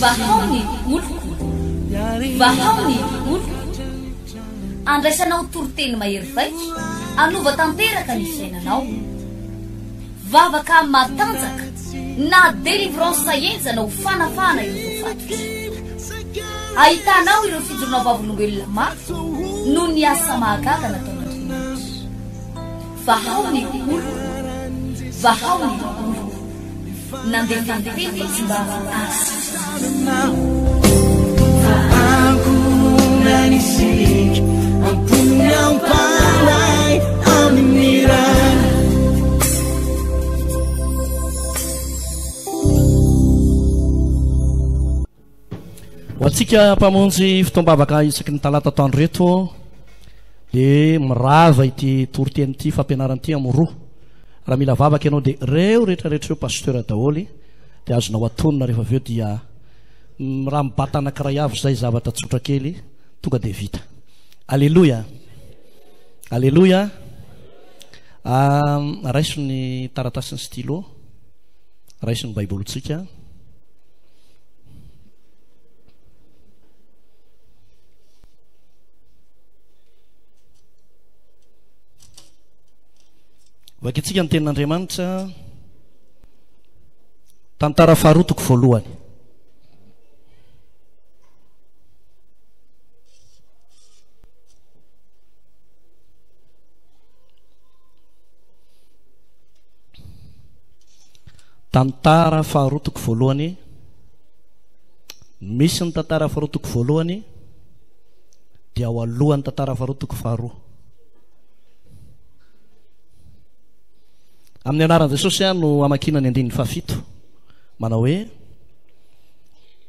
vahaony oloko vahaony oloko andraisanao toroteny mahery vaitso anova tanteraka ny fiainanao vavaka matanjaka na délivrance enjana ho fanafana ireo fatotra ahitanao ireo fijorona vavolombelona mafy no ny asa mahagaga nataon'Andriamanitra vahaony oloko vahaony oloko nandehandeha izy mba nanisik ampunyang palay aminiran hoantsika mpamonjy fitombavaka isaky ny talata atoandro reto dia mirava ity toroteny ity fampianaranyity amin'ny roa raha mila vavaka ianao dia reo rehetrarehetra eo pasteur daholy dia azonao atonona rehefa aveo dia raha mibata anankiray avy zay zavatra tsotra kely tonga dia vita. Alleluia, alleluia. Raiso ny taratasy ny stylo, raiso ny baibolontsika. Vakitsika ny tenin'Andriamanitra tantara faharotoko voalohany. Tantara faharotoko voalohany, misy ny tantara faharotoko voalohany dia ao alohan'ny tantara faharotoko faharoa. Amin'ny anaran'i Jesosy no amakina ny andininy fahafito manao hoe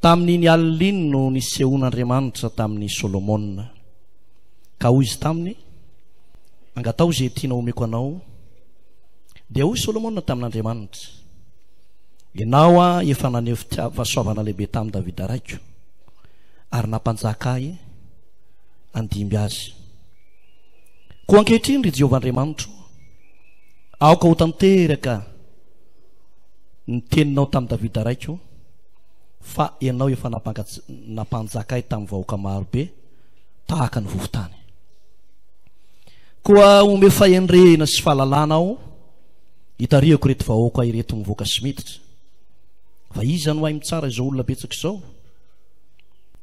tamin'iny alina iny no nisehoan'Andriamanitra tamin'ny Solomona ka hoy izy taminy angatao zay tiana omeko anao dia hoy Solomona tamin'Andriamanitra ianao efa naneho fahasoavana lehibe tamin'i Davida raiko ary nampanjaka ahy andimby azy koa ankehitriny ry Jehovahandriamanitra aoka ho tanteraka ny teninao tamin'i Davida raiko fa ianao efa nampanjaka ahy tamin'ny vahoaka marobe tahaka ny vovotany koa ome fahendrena sy fahalalana aho hitariako reto vahoaka ireto mivoaka sy miditra fa iza no ahy mitsara izao olona betsaka izao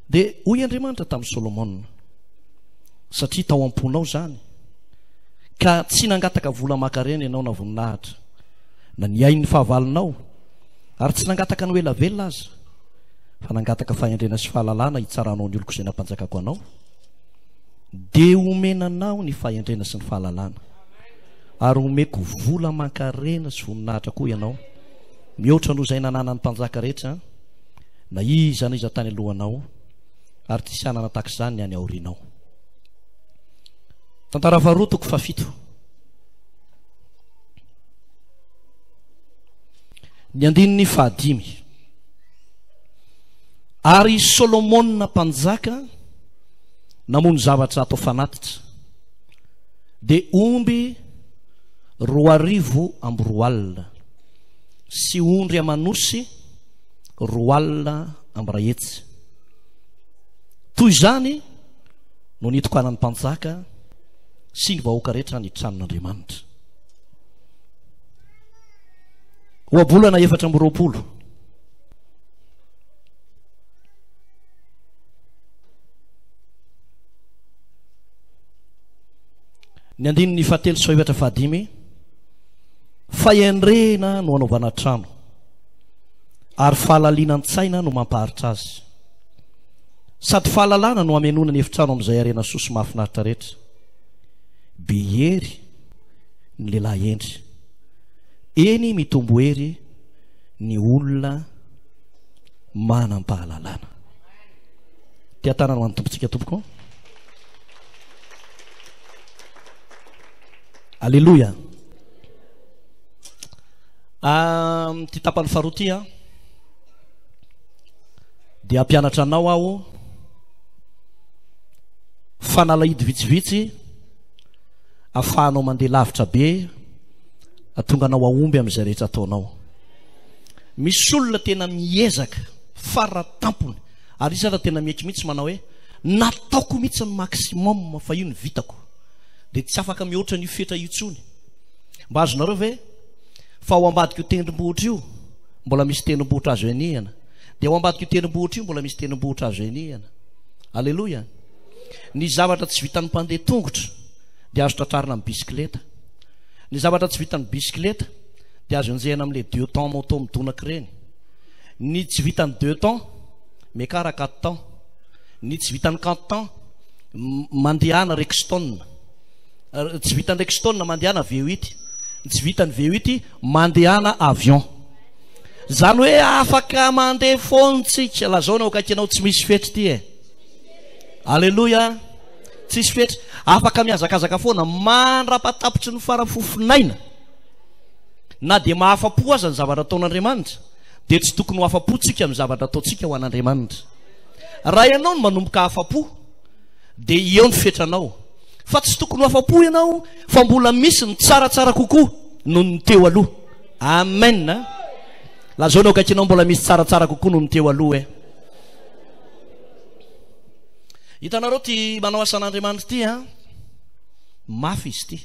dia hoy Andriamanitra tamin'i Solomona satria tao am-ponao zany ka tsy nangataka vola makarena ianao na voninahitra na niainy ny fahavalinao ary tsy nangataka ny ela velona aza fa nangataka fahendrena sy fahalalana hitsaranao ny oloko izay nampanjakako anao dia omenanao ny fahendrena sy ny fahalalana ary omeko vola makarena sy voninahitra koa ianao mihoatra noho izay nanana ny mpanjaka rehetra na iza na iza tany alohanao ary tsy sy anana tahaka izany ny any aorianao. Tantara faharotoko fahafito. Ny andininy fahadimy. Ary Solomona mpanjaka namono zavatra atao fanatitra dia omby 2,000 alina sy ondry amanosy 2 alina ray hetsy. Toy izany no nitokanan'ny mpanjaka sy ny vahoaka rehetra ny tranon'Andriamanitra. Ohabolana 420. Ny andininy fahatelo sy efatra fahadimy. Fahendrena no anaovana trano ary fahalaliana an-tsaina no mampaharitra azy sady fahalalana no amenona ny efitrano amin'izay arena sosy mahafinaritra rehetra. Be hery ny lehilahy endry eny mitombo hery ny olona manam-pahalalana. Tia tanana ho an'ny tompontsika tompoko. Alleluia. Ty tapany faharoa dia ampianatra anao aho fanalahidy vitsivitsy ahafahanao mandeha lavitra be atonga anao aomby amin'izay rehetra ataonao misy olona tena miezaka faratampony ary izy raha tena mieky mihitsy manao hoe nataoko mihitsy ny maximum fa io ny vitako dia tsy afaka mihoatra ny fetra itsony mba azonareo ve fa ho ambadika io tendrombohitra io mbola misy tendrombohitra azo enihana dia ho ambadika io tendrombohitra io mbola misy tendrombohitra azo enihana alleloia ny zavatra tsy vitan'ny mpandeha tongotra dia azo tratrarina amin'ny bisikileta ny zavatra tsy vitan'ny bisikileta dia azo enjehana amin'ilay 2 temps moto midonaka ireny ny tsy vitan'ny 2 temps mekara 4 temps ny tsy vitan'ny 4 temps mandehana rexton tsy vitan'ny rexton mandehana V8 ny tsy vitan'ny V8 mandehana avion zany hoe afaka mandeha fontsika lazao na okaikinao tsy misy fetry ty e alleloia tsisy fetry afaka miazakazaka foana mandrapatapitry ny farafofinaina na dia mahafapo aza ny zavatra ataon'Andriamanitra dia tsy tokony ho afapotsika amin'ny zavatra ataontsika ho an'Andriamanitra raha ianao no manomboka afapo dia eo ny fetranao fa tsy tokony ho afapo ianao fa mbola misy ny tsaratsara kokoa noho ny teo aloha amen lazao na okaikinao mbola misy tsaratsara kokoa noho ny teo aloha e hitanareo ty manao asan'Andriamanitra ty a mafy izy ty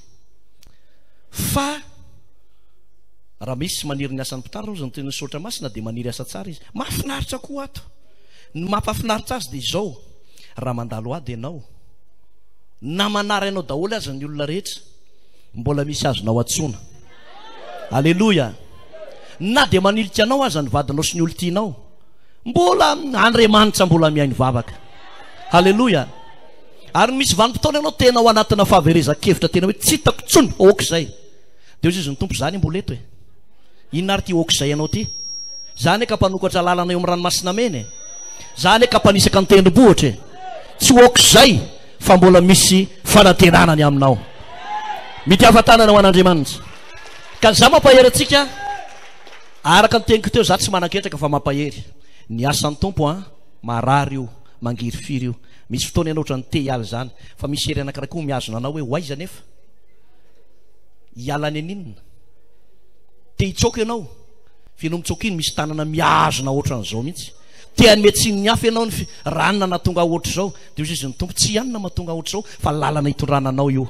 fa raha misy maniry ny asan'ny mpitandro zany teny sotra masina dia maniry asa tsara izy mahafinaritra koa ato ny mampafinaritra azy dia izao raha mandalo ady ianao na manara ianao daholo azy ny olona rehetra mbola misy azonao atsona alleloia na dia manilika anao aza ny vadinao sy ny olo-tianao mbola Andriamanitra mbola mihaino vavaka alleloia ary misy vanim-potoana ianao tena ao anatina fahaverezan-kevitra tena hoe tsy hitako tsony okizay dia ozy izy nitompo zany mbola eto e inona ary ty okizay ianao ty zany ka mpanokatra lalana eo amin'ny ranomasina mena zany ka mpanisaka ny tendrombohitra e tsy okizay fa mbola misy fanatenanany aminao mitiavan-tanana ho an'Andriamanitra ka za mampahery atsika araka ny teniko teo za tsy manan-ketraka fa mampahery ny asan'ny tompo a marary io mangirifiry io misy fotoana ianao ohatrany te hiala zany fa misy hery anankiray koa miazona anao hoe hoaiza nefa hiala ny aninona te hitsoka ianao fenao mitsoka iny misy tanana miazona ohatran'izao mihitsy te hanmetsin'ny hafa ianao ny ranona natonga ohatr' zao dia ozy izy ny tompo tsy ihanina mahatonga ohatr' zao fa lalana hitondrananao io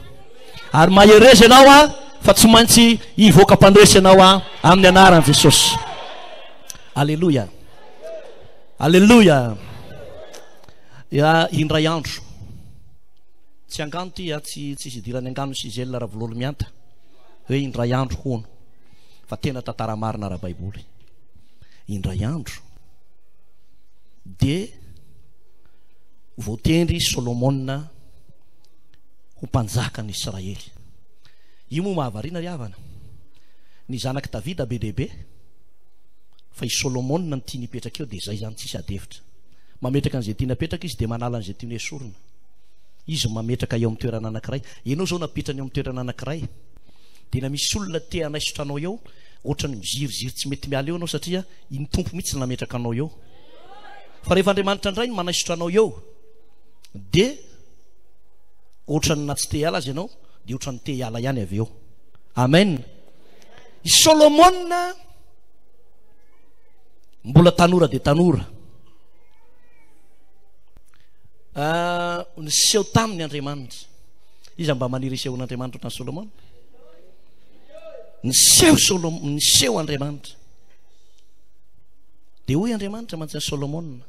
ary maherezy ianao a fa tsy maintsy hivoaka mpandresy ianao a amin'ny anaran'i Jesosy alleloia alleloia indray andro tsy angano ty a tsy idirany angano sy izy elona raha vololo mianta hoe indray andro hono fa tena tantara marina raha baiboly indray andro dia voatendry Solomona ho mpanjaka ny Israely io moa mahavariana ry havana ny zanaky Davida be dehibe fa i Solomona ny tia nipetraka eo dia zay zany tsisy adevitra mametraka an'izay tia napetraka izy dia manala an'izay tia esorona izy mametraka eo amin'ny toerana anankiray ianao zao napetrany eo amin'ny toerana anankiray dia na misy olona te hanaisotranao eo ohatra ny miziriziry tsy mety miala eo anao satria iny tompo mihitsy nametraka anao eo fa rehefa Andriamanitra indray no manaisotranao eo dia ohatrany na tsy te hiala azy ianao dia ohatrany te hiala ihany avy eo amen i Solomona mbola tanora dia tanora niseho tamin'ny Andriamanitra izy mba maniry isehon'Andriamanitra ohatrany Solomona niseho Andriamanitra dia hoy Andriamanitra mantsy Solomona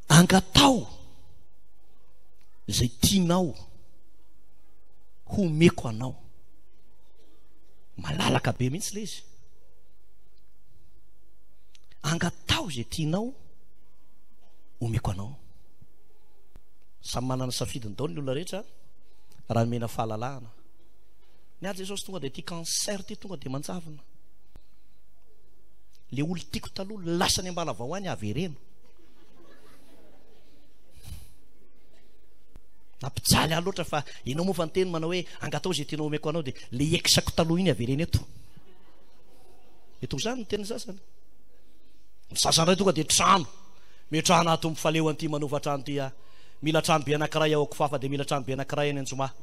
angatao zay tianao homeko anao malalaka be mihitsy le izy angatao zay tianao homeko anao samy manana safidiny dao ny olona rehetra raha mena fahalalahana ny ady Jesosy tonga dia ty cancer ty tonga dia manjavona le olo tiako taloha lasa ny ambala vao any avereno nampijaly ahy loatra fa ianao moa fa ny teny manao hoe angatao zay tianao homeko anao dia le ekisako taloha iny avereny eto zany ny teny sasany ny sasany ray tonga dia trano metrahana ato mifaleo an'ity manova trano ty a mila trano be anankiray ao Kofafa dia mila trano be anankiray any Anjomaha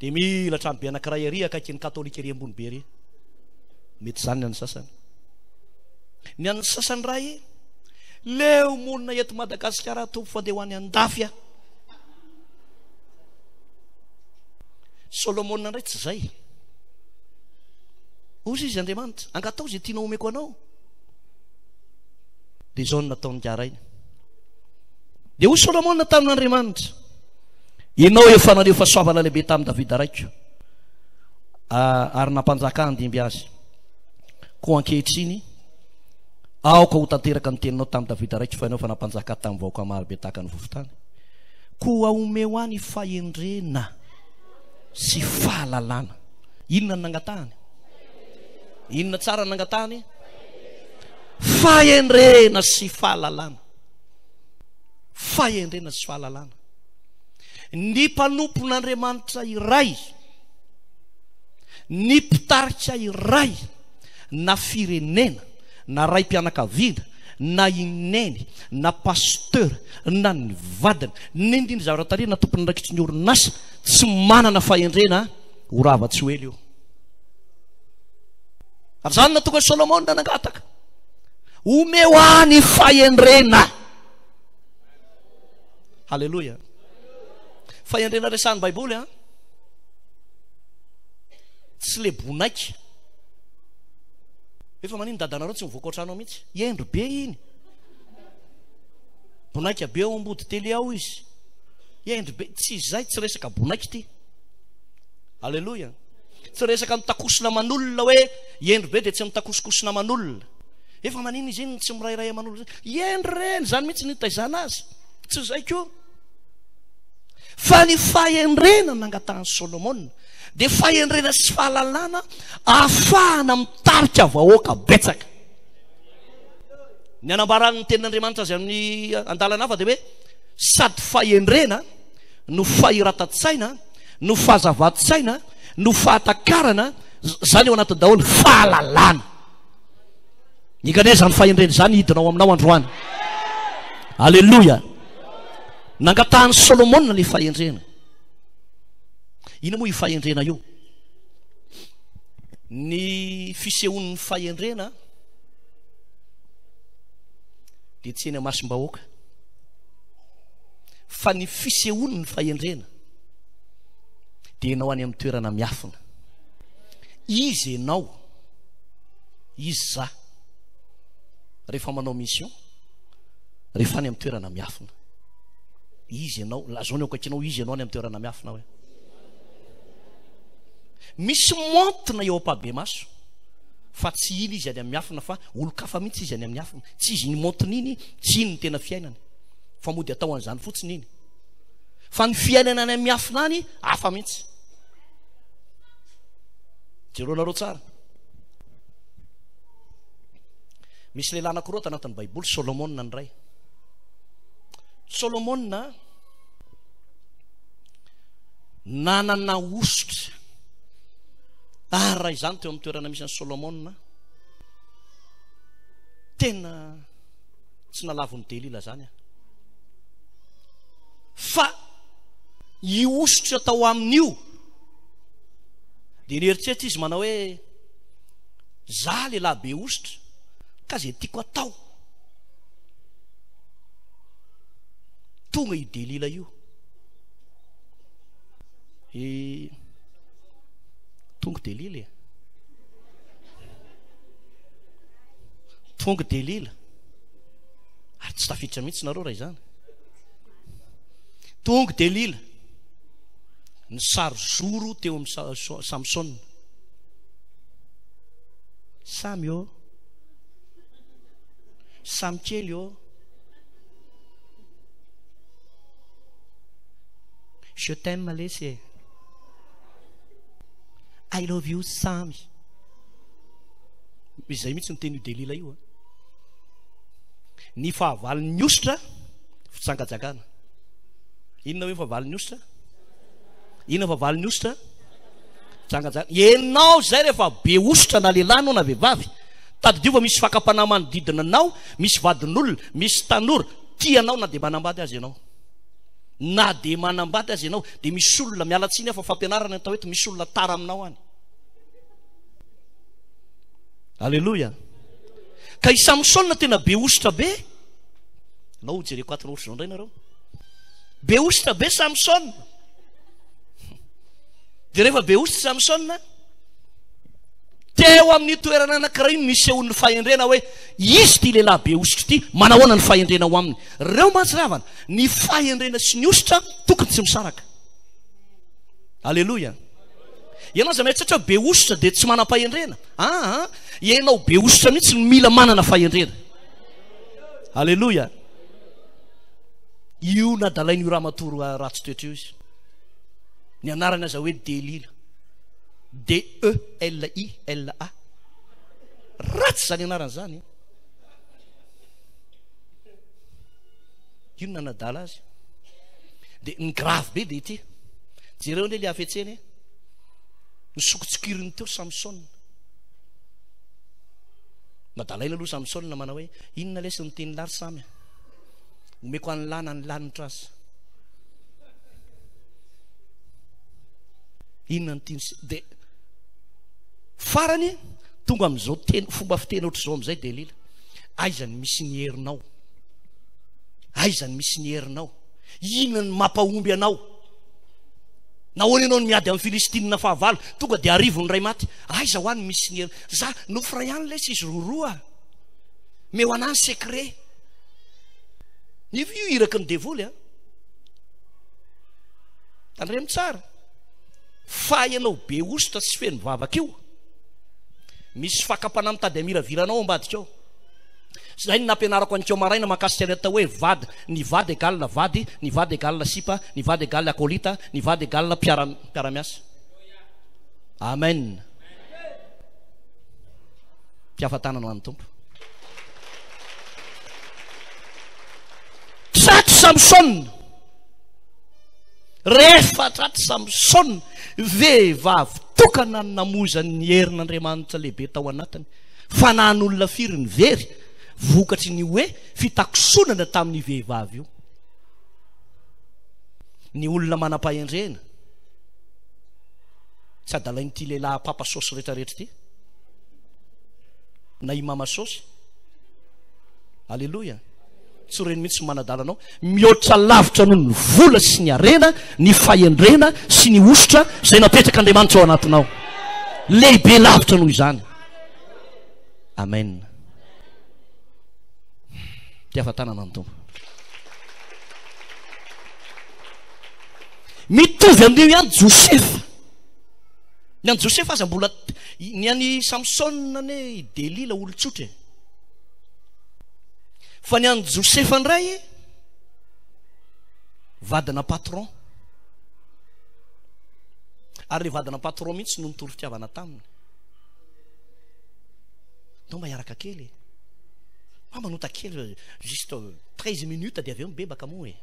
dia mila trano be anankiray ary akaiky ny katolika ery ambony be ery mety zany ny sasany ny an'ny sasany ray leo monina eto Madagasikara tompo fa dia ho any andafy Solomona ndray tsy zay ozy izy Andriamanitra angatao zay tianao omeko anao dia zao no nataony karainy dia hoy Solomona tamin'Andriamanitra ianao efa naneo fahasoavana lehibe tamin'ny Davida raiko ary nampanjaka andimby azy ko ankehitriny aoka ho tanteraka ny teninao tamin'ny Davida raiko fa ianao fa nampanjaka tamin'ny vahoaka marobe tahaka ny vovotany ko aomeo any fahendrena sy fahalalana inona ny nangatahany inona tsara ny nangatahany fahendrena sy fahalalana fahendrena sy fahalalana ny mpanompon'Andriamanitra iray ny mpitarika iray na firenena na ray mpianakaviana na ineny na pasteur na ny vadina ny indindry zavatra tariana na tompony ndraikitsy ny orinasa tsy manana fahendrena ho rava-tsy ho ely io ary zany natoka Solomona nangataka omeo any fahendrena halleloja fahendrena resan'ny baiboly tsy le bonaika efa manino dadanareo tsy mivoaka ohatranao mihitsy endro be iny bonaika be ao ambody tele ao izy endro be tsy zay tsy resaka bonaika ty halleloja tsy resaka mitakosona aman'olona hoe endro be dia tsy mitakosikosona aman'olona efa manino izy iny tsy mirairay aman'olona endro reny zany mihitsy nitaizana azy tsy zay koa fa ny fahendrena nangatahany Solomona dia fahendrena sy fahalalana ahafahana mitarika vahoaka betsaka ny anambarany ny tenin'Andriamanitra azy amin'ny andalana hafa dia hoe sady fahendrena no fahiratan-tsaina no fahazavan-tsaina no fahatakarana zany eo anatin'ny daholo fahalalana ikanay zany fahendrena zany hidinao aminao androany halleloja nangatahany Solomona le fahendrena ina moa io fahendrena io ny fisehon'ny fahendrena dia tsy eny amasom-bahoaka fa ny fisehon'ny fahendrena dia ianao any amin'ny toerana miafina izy ianao izy za rehefa manao mission rehefa any amin'ny toerana miafina izy ianao lazao ny aokakinao izy ianao any amin'ny toerana miafina hoe misy montina eo ampabe maso fa tsy iny izy any amin'ny afina fa olo-kafa mihitsy izy any amin'ny afina tsy izy ny montina iny tsy iny ny tena fiainana fa mody atao an'izany fotsiny iny fa ny fiainana any amin'ny afina any hafa mihitsy jeronareo tsara misy lehilahy anankiroa tanatin'ny baiboly Solomona ny ray Solomona nanana osotra ary raha izany teo amin'ny toerana misy any Solomona tena tsy nalavony Delila zany fa io osotra tao amin'io dia nieritseritra izy manao hoe za lehilahy be osotra ka zay tiako atao tonga io Delila io tonga Delila tonga Delila ary tsy tafiditra mihitsy nareo raha izany tonga Delila ny sary zoro teo amin'ny Samson samy eo samy kely eo je t'aime malaisie I love you Samy izay mihitsy ny teny io Delila io ny fahavaliny ositra fitsangajagana inona hoe fahavaliny ositra inona fahavaliny ositra fitsangajagana ianao zay rehefa be ositra na lehilahy anao na vehivavy tadidiova misy fakapana manodidina anao misy vadin'olona misy tanora tianao na dia manambady azy ianao na dia manambady azy ianao dia misy olona mialatsiny afa fampianarana atao eto misy olona tara aminao any halleloja ka i Samsona tena be ositra be. Nao jereko atiny ositra indray nareo. Be ositra be Samsona. De rehefa be ositra Samsona, teo amin'ny toerana anankiray misy eo ny fahendrena hoe izy ty lehilahy be ositra ty manahoana ny fahendrena ao aminy. Reo mahatsiravana, ny fahendrena sy ny ositra tokony tsy misaraka. Alleluia. Ianao za mieritreritra be ositra de tsy manam-pahendrena. Ianao be ositra mihitsy no mila manana fahendrena. Alleluia. Io nadalain'io ramatoro ratsy toetra io izy. Ny anarana aza hoe Delila. D-E-L-I-L-A. Ratsy zany anarana zany. Io nanadala azy. De ny grave be de ity. Jereo le afetseny nisokotsikiriny teo Samsona. Nadalaina aloha Samsona manao hoe inona lesy ny teny lary samy. Omeko any lana ny lanitra azy. Inona ny teny de farany tonga am'izao teny fomba fiteny ohatr'izao am'izay Delila. Aizany misy ny herinao. Aizany misy ny herinao. Inona ny mampahomby anao. Nahoana ianao ny miady amin'ny Filistinina fahavalo, tonga de arivony ray maty. Aiza ho any misy ny herinao. Za nofra ihany lesy izy roroa. Meo anany secret. Io iraky ny devoly tandremo tsara. Fa ianao be ositra tsy feno vavaka io, misy fakapana mitady amiraviranao ambadika ao. Zay ny nampianarako an'ikeo maraina makasika ny atao hoe vady. Ny vady égal vady, ny vady égal sipa, ny vady égal akolita, ny vady égal mpiaramiasa. Amen. Mpiafatanana ho an'ny tompo. Traty Samsona. Rehefa traty Samsona, vehivavy tokana ny namozany herin'Andriamanitra lehibe tao anatiny. Fa nan'olona firy ny very, vokatry ny hoe fitakosonana tamin'ny vehivavy io. Ny olona manam-pahendrena tsy adalainy ty lehilahy papa sosy rehetrarehetra ty na i mama sosy. Alleluia. Tsy reny mihitsy manadalanao. Mihoatra lavitra noho ny vola sy ny arena, ny fahendrena sy ny ositra zay napetraka Andriamanitra ao anatinao. Lehibe lavitra noho izany. Amen. Tiafatanana ny tompo. Mitovy amin'io ihany Josefa. Ny any Josefa aza mbola ny any Samsona ne Delila olotsotra. Fa ny any Josefa ndray vadina patron. Ary vadina patron mihitsy no nitory fitiavana taminy. Nao mba hiaraka kely. Manota kely juste 13 minutes de aveo mibebaka moa e.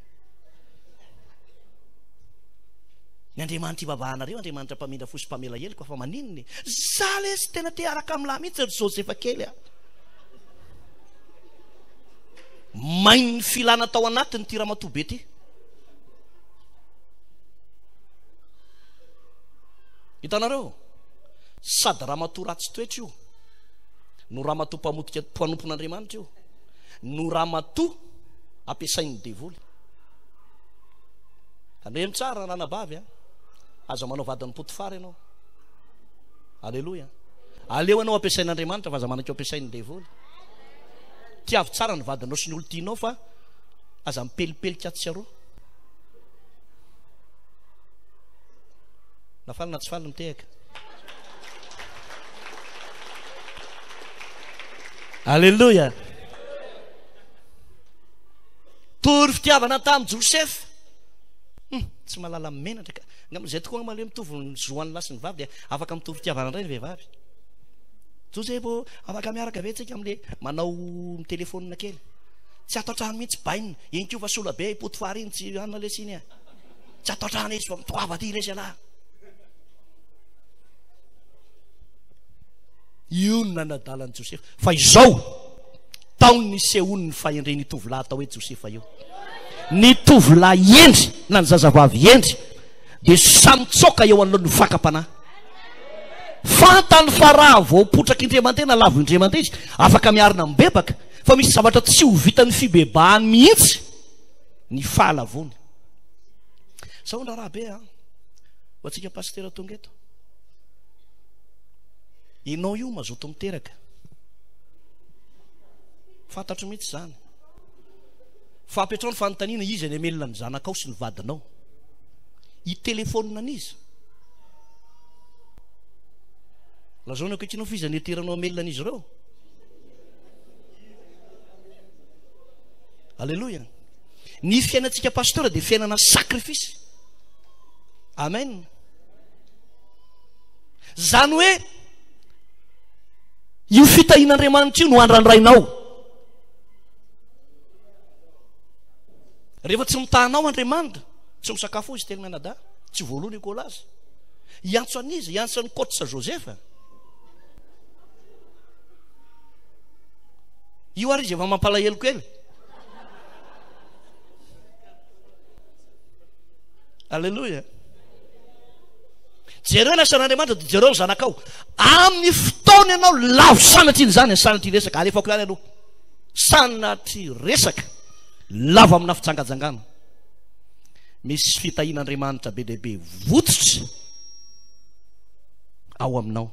Ny Andriamanitra ivavahana reo, Andriamanitra mpamindra fosy mpamela heliko fa maninony. Za lesy tena te araka amin'lahy mihitsy Josefa kely a. Mainy filana tao anatiny ty ramatoa be ty. Hitanareo, sady ramatoa ratsy toetra io, no ramatoa mpanompon'Andriamanitra io, no ramatoa ampiasain'ny devoly. Andremo tsara ranabavy a, aza manao vadiny Potifara ianao. Alleluia. Aleo anao ampiasain'Andriamanitra fa aza manakeo ampiasain'ny devoly. Tiavy tsara ny vadinao sy ny olo tianao fa aza mipelipelika atsiaro. Nafaly na tsy faly mitehaka. Alleluia. Tory fitiavana tamin'ny Josefa. Tsy malala menatra. Zay tokoa maleo mitovy ny zoan'ny lahy sy ny vavy dia afaka mitory fitiavana indray ny vehivavy. Josefa afaka miaraka ve tsika am'le manao telefônina kely. Tsy atao trano mihitsy baina. Enkio fa sola be Potifara iny tsy anna lesiny a. Tsy atao trano izy fa mitoava ty lesy alahy. Io no nanadalan'i Josefa. Fa izao taony nisehony ny fahendreny tovolahy atao hoe Josefa io. Ny tovolahy endry na ny zazavavy endry de samy tsoka eo anolohan'ny fakapanahy. fantany fa raha vao potraky indriamantena lavo indriamantena izy afaka miarina mibebaka fa misy zavatra tsy ho vitany fibebahany mihitsy ny fahalavony. Saondra raha be ho atsika pastera tonga eto, inao io mazoto miteraka, fantatro mihitsy zany fa apetrao ny fanontaniana izy any amelona ny zanakao sy ny vadinao, i telefonina an'izy lazao ny akekinao fiza ny eteranao amelona an'izy ireo. Alleluia. Ny fiainantsika pasteur dia fiainana sakrifisy. Amen. Zany hoe io fitahin'Andriamanitra io no andrandrainao. Rehefa tsy mitahanao Andriamanitra, tsy misakafo izy teny menada, tsy voalohany Nikolaza. Iantso an'izy, iantso any Kotsa Josefa. Io ary izy efa mampalahelo kely. Alleluia. Jereo ny asan'Andriamanitra dia jereo ny zanakao. Amin'ny fotoana ianao lavo sanatry iny zany, sanatry resaka alefako ihany aloha. Sanatry resaka lavo amina fitsangajangana. Misy fitahin'Andriamanitra be dehibe vototra ao aminao.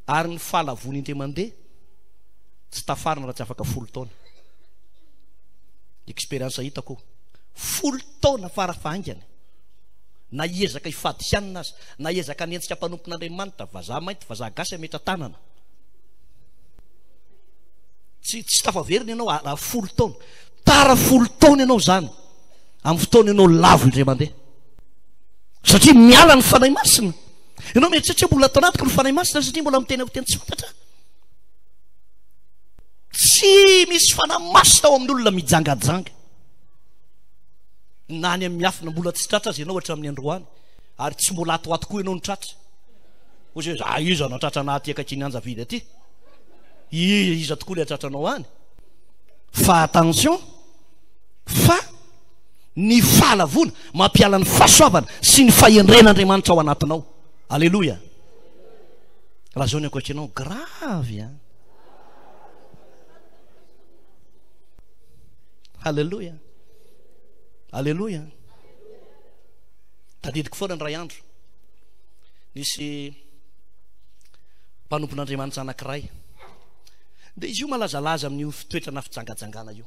Ary ny fahalavony indray mandeha tsy tafarina raha tsy afaka 10 taona. Experience hitako 10 taona farafahaingana. Na iezaka ifady hianina azy, na iezaka nientsika mpanompon'Andriamanitra, vazaha mainty, vazaha gasy ametra tanana. Tsy tafaverina ianao raha 10 taona. Tara 10 taona ianao zany amin'ny fotoana ianao lavo indray mandeha. Satria miala ny fanahy masina. Ianao mieritreritra mbola atao anaty ny fanahy masina satria mbola miteny amin'ny teny tsy fantatra. Tsy misy fanahy masina ao amin'ny olona mijangajanga. Na any amin'ny miafina mbola tsy tratra azy ianao ohatra amin'ny androany, ary tsy mbola ato koa ianao ny tratra. Ozy iza na tratra anaty akakiny anjavidy aty, iza tokoa le tratranao any. Fa attention, fa ny fahalavona mampiala ny fahasoavana sy ny fahendren'Andriamanitra ao anatinao. Alleluia. Raha zao ny ankoatrinao gravy. Alleluia. Alleluia. Tadidiko foana ny ray andro nisy mpanompon'Andriamanitra anankiray, dia izy io malazalaza amin'io fitoetrana fitsangajangana io,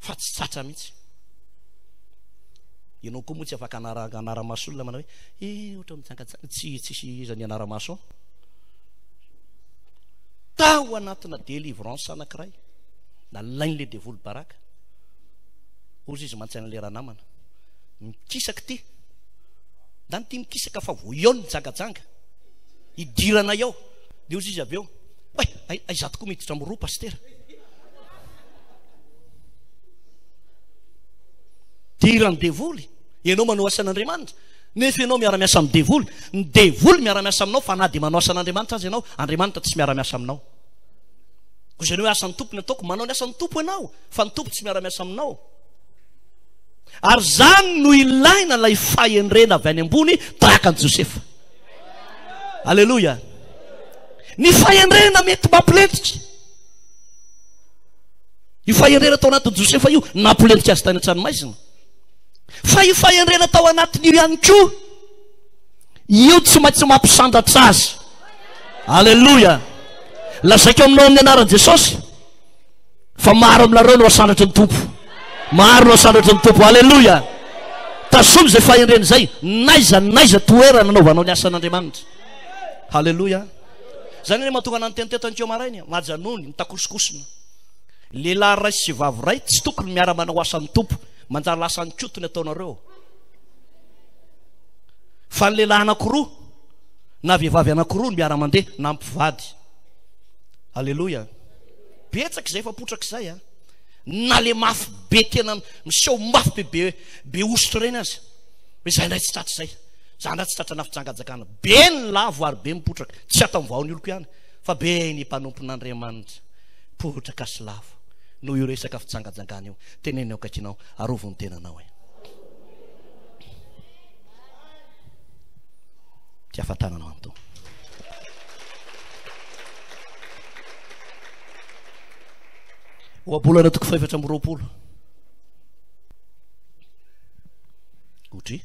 fa tsy tsatra mihitsy. Ianao koa moa tsy afaka anaramaso olona manao hoe ohatra mitsangajanga, tsisy iza ny anaramaso. Tao anatina délivrance anankiray, nalain'le devoly baraka. Ozy izy mantsaina le raha namana, mikisaka ty, da ny ty mikisaka fa voeo ny jangajanga idirana eo. Dia ozy izy avy eo, aiza tokoa miditra amin'ny roa pastera. Dirany devoly, ianao manao asan'Andriamanitra, nefa ianao miara-miasa amin'ny devoly. Ny devoly miara-miasa aminao, fa na dia manao asan'Andriamanitra azy ianao, Andriamanitra tsy miara-miasa aminao. Koa izany hoe asan'ny tompo ny ataoko, manao ny asan'ny tompo ianao, fa ny tompo tsy miara-miasa aminao. Ary zany no ilaina ilay fahendrena avy any ambony tahaka ny Josefa. Alleluia. Ny fahendrena mety mampilentika. Io fahendrena tao anatin'ny Josefa io nampilentika azy tany an-tranomaizina. Fa io fahendrena tao anatin'io ihany koa, io tsy maintsy mampisandatra azy. Alleluia. Lazaiko aminao amin'ny anaran'i Jesosy fa maro aminareo no asandratry ny tompo. Maro no asandratry ny tompo. Alleluia. Tasomy zay fahendrena zay, naiza toerana nanaovanao ny asan'Andriamanitra. Alleluia. Zany hoe mahatonga anany teny teto an'Keo marainy, majanony mitakosikosina. Lehilahy ray sy vavy ray tsy tokony miara-manao asan'ny tompo, manjary lasa nikotony ataonareo. Fa ny lehilahy anankiroa na vehivavy anankiroa no miara-mandeha na mpivady. Alleluia. Betsaka izay fa potraka izay na le mafy be tena miseho mafy be ositra ireny azy, hoe zay ndray tsy tratra zay, zay ndray tsy tratra na fitsangajangana. Be ny lavo ary be mipotraka, tsy atao mivao ny oloko ihany, fa be ny mpanompon'Andriamanitra potraka sy lavo. No io resaka fitsangajangana io tenenao kakinao, arovony tenanao. ty afatananao anto oabolana toko 420 otry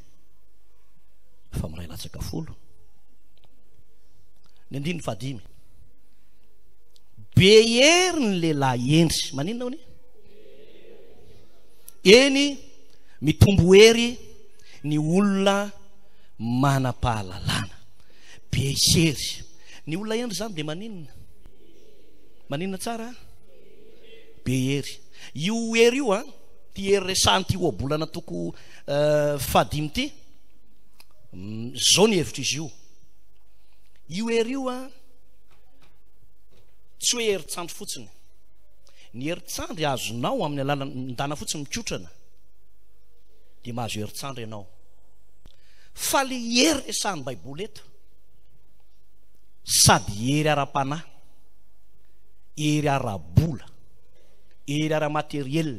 fa miray latsaka 10 ny andiny fadimy be hery ny lehilahy endry maninona hony eny mitombo hery ny olona manam-pahalalana be hery ny olona endry zany de maninona tsara be hery io hery io a ty hery resanty io oabolana toko fadimy ty zao ny hevitra izy io hery io a tsy hoe herintsandro fotsiny ny herintsandro azonao amin'ny alalany mindana fotsiny mikotrana de mahazo herintsandro ianao fa le hery resan'ny baiboly eto sady hery ara-panahy hery ara-bola hery ara-materiel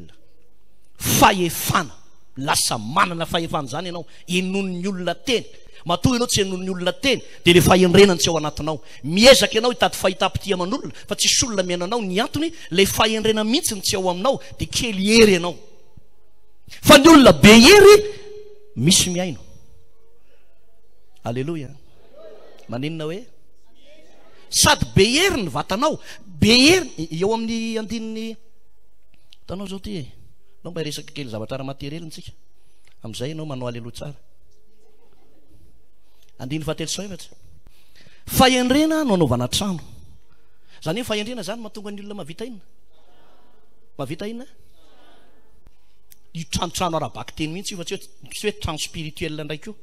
fahefana lasa manana fahefana zany ianao enon'ny olona teny matoa ianao tsy enon'ny olona teny de le fahendrenany tsy ao anatinao miezaka ianao hitady fahitapity aman'olona fa tsisy olona miainanao ny antony le fahendrena mihitsy ny tsy ao aminao de kely hery ianao fa ny olona be hery misy miaino alleloia maninona hoe sady be hery ny vatanao be hery eo amin'ny andininy tanao zao ty nao mba resaka kely zavatra ara-materiely ntsika am'izay ianao manao aleloha tsara andiny fahatelo sao efatra fahendrena no anaovana trano zany hoe fahendrena zany mahatonga ny olona mavita inona io tranotrano ara-baky teny mihitsy io fa tsy hoe trano spirituel ndraiky io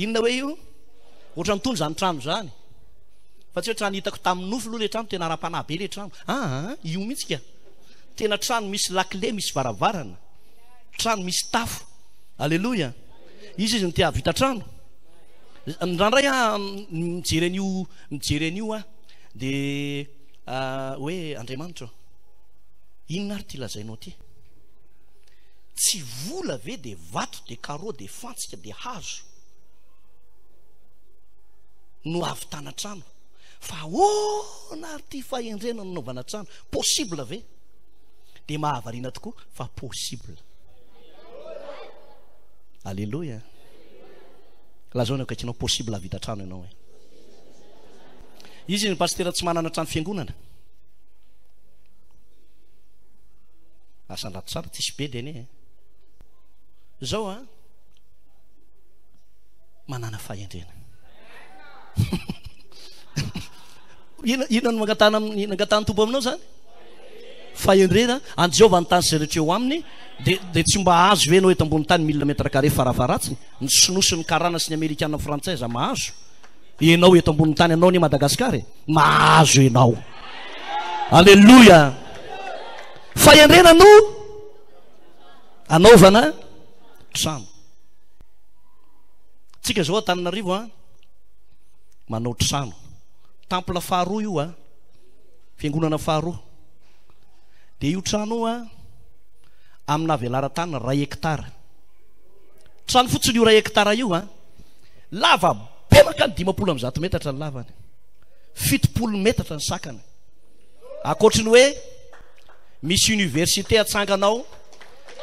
inona hoe io ohatra mitony zany trano zany fa tsy hoe trano hitako tamin'ny nofo aloha le trano tena ara-panahy be le trano io mihitsy ka tena trano misy lakle misy varavarana trano misy tafo alleloia izy ny tia vita trano ndrandray mijery an'io a de hoe Andriamanitra inona ary ty lazainao ty tsy vola ve de vato de carreau de fantsika de hazo no avy tana trano fa na ary ty fahendrena no naovana trano possible ve de mahavarina tokoa fa possible alleloia lazao ny akaikinao possible avita trano ianao e izy ny pastera tsy manana trano fiangonana asandrato tsara tsisy be de ane zao a manana fahendrena ina no mangatany tompo aminao zany fahendrena any Jehovah ny tany zay rehetra eo aminy de tsy mba azo ve anao eto ambony tany 1000 mètre carré faravaratsiny ny sinosy ny karana sy ny amerikana frantsaiza mahazo enao eto ambony tany anao ny Madagasikara mahazo enao alleluia fahendrena no anaovana trano tsika zao Antananarivo a manao trano temple faharoa io a fiangonana faharoa de io trano io a amina velara-tany 2 hectara trano fotsiny io 2 hectara io a lava be makany 500 metatra ny lavany 70 metatra ny sakany akoatriny hoe misy université atsanganao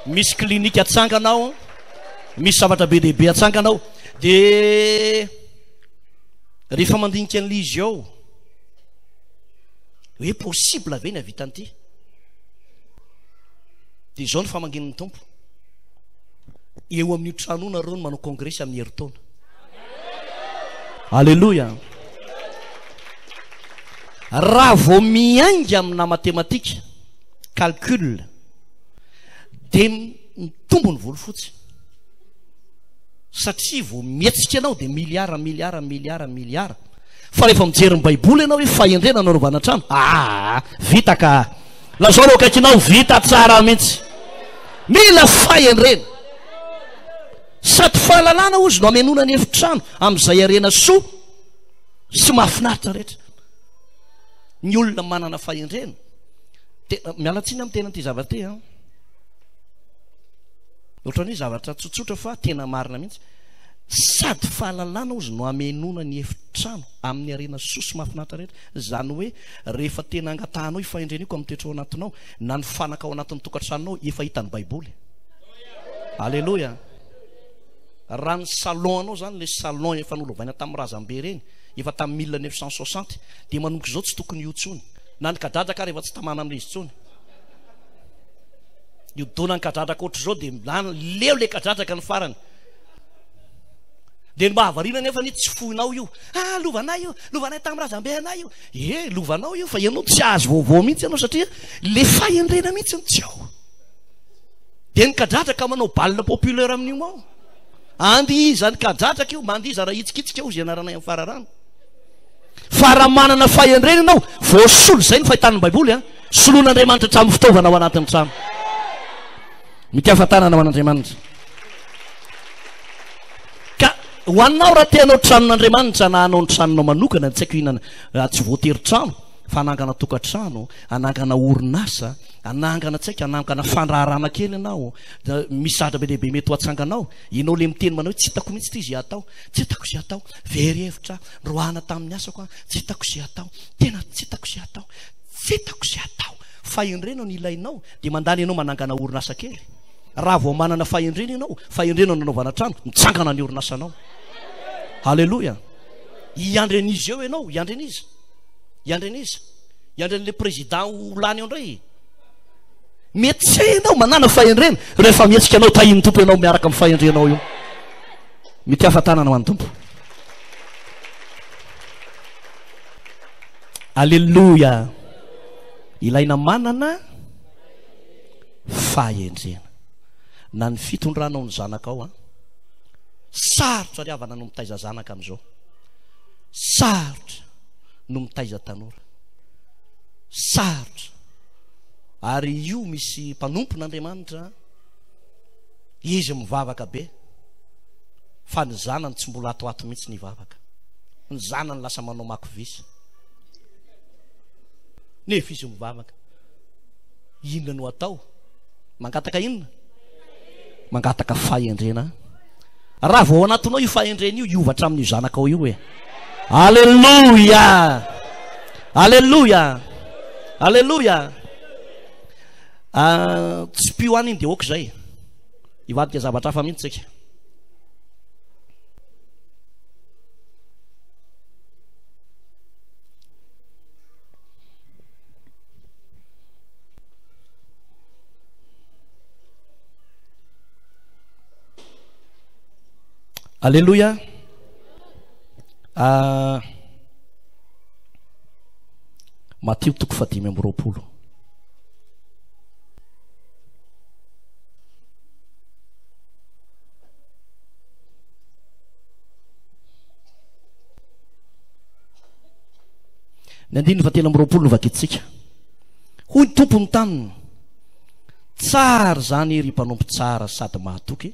misy clinique atsanganao misy zavatra be dehibe atsanganao de rehefa mandinika an'izy ao hoe possible ve ny avita an'ity de zao ny famangin'ny tompo eo amin'io trano nareo no manao congrès amin'ny herintaona alleluia raha vao miainga amina matematika calcul de mitombo ny volo fotsy satria vao mietsika anao de miliara fa rehefa mijery ny baiboly ianao hoe fahendrena narovana trano vita ka lazao lo akaikinao vita tsara mihitsy mila fahendrena sady fahalalana ozy no amenona ny efitrano am'izay arena soa sy mahafinaritra rehetra ny olona manana fahendrena mialatsiny amin'ny tenan'ity zavatra ty ohatran'ny zavatra tsotsotra fa tena marina mihitsy. Sady fahalalana ozy no amenona ny efitrano amin'ny arena sosy mahafinaritra rehetra. Zany hoe rehefa tena angatahanao ifahendreniko amin'ny toetra ao anatinao na ny fanaka ao anatin'ny tokantranonao efa hitany baiboly. Alleloia. Raha ny salon anao zany le salon efa nolovaina tamin'ny razambe reny efa tamin'ny 1960 dia manomboka izao tsy tokony io tsony na ny kadradraka rehefa tsy tamana amin'izy tsony. Io dona ny kadradraka ohatr'izao dia leo le kadradraka ny farany. Dia ny mahavariana nefa ny tsy foinao io. Lovanay io, lovanay tamin'ny razambe anay io. Lovanao io fa ianao tsy azo vaovao mihitsy ianao satria le fahendrena mihitsy ny tsy ao. Dia ny kadradraka manao balle populaire amin'io ao. Andiza ny kadradraka io, mandiza raha hitsikitsika io zay anaranay amin'ny fararano. Fa raha manana fahendrena ianao, voasolo zay ny fahitan'ny baiboly soloan'Andriamanitra hatramin'ny fitaovana ao anatin'ny trano. Mitiafa-tanana ho an'Andriamanitra. Ka ho anao raha tianao tranon'Andriamanitra na anao ny tranonao manokana, tsy haiko inana, tsy voatery trano fa anangana tokantrano, anangana orinasa, anangana tsaika, anangana fandraharana kely ianao, misatra be lehibe mety ho atsanganao, ianao le miteny manao hoe tsy hitako mihitsy ty zay atao, tsy hitako zay atao, very hevitra roana tamin'ny asako, tsy hitako zay atao, tena tsy hitako zay atao, tsy hitako zay atao. Fahendrena no ilainao dia mandany ianao manangana orinasa kely. Raha vao manana fahendrena ianao, fahendrena no nanaovana trano, mitsangana ny orinasanao. Halleluja. Iandrenizy eo ianao, iandrenizy. Iandrenizy. Iandren'le président olany eo indray. Mety tsy ianao manana fahendrena rehefa mihetsika anao tahiny tompo ianao miaraka amin'ny fahendrenao io. Mitiafa-tanana ho an'ny tompo. Alleluja. Ilaina manana fahendrena na ny fitondranao ny zanakao sarotra ry havana no mitaiza zanaka amin'izao, sarotra no mitaiza tanora, sarotra. Ary io misy mpanompon'Andriamanitra, izy mivavaka be fa ny zanany tsy mbola atoato mihitsy nivavaka, ny zanany lasa manao makovisy nefa izy mivavaka. Inona no atao? Mangataka inona? Mangataka fahendrena. Raha vao anatinao io fahendrena io, iovatra amin'ny zanakao io e. Alleluja. Alleluja. Alleluja. Tsy pio any iny dia oka zay, ivadika zavatra hafa mihitsy tsika. Alleluja. Mateo 5:20. Ny 9:20 novakitsika. Hoy ny tompony taniny, tsara zany ry mpanompo tsara sady mahatoky,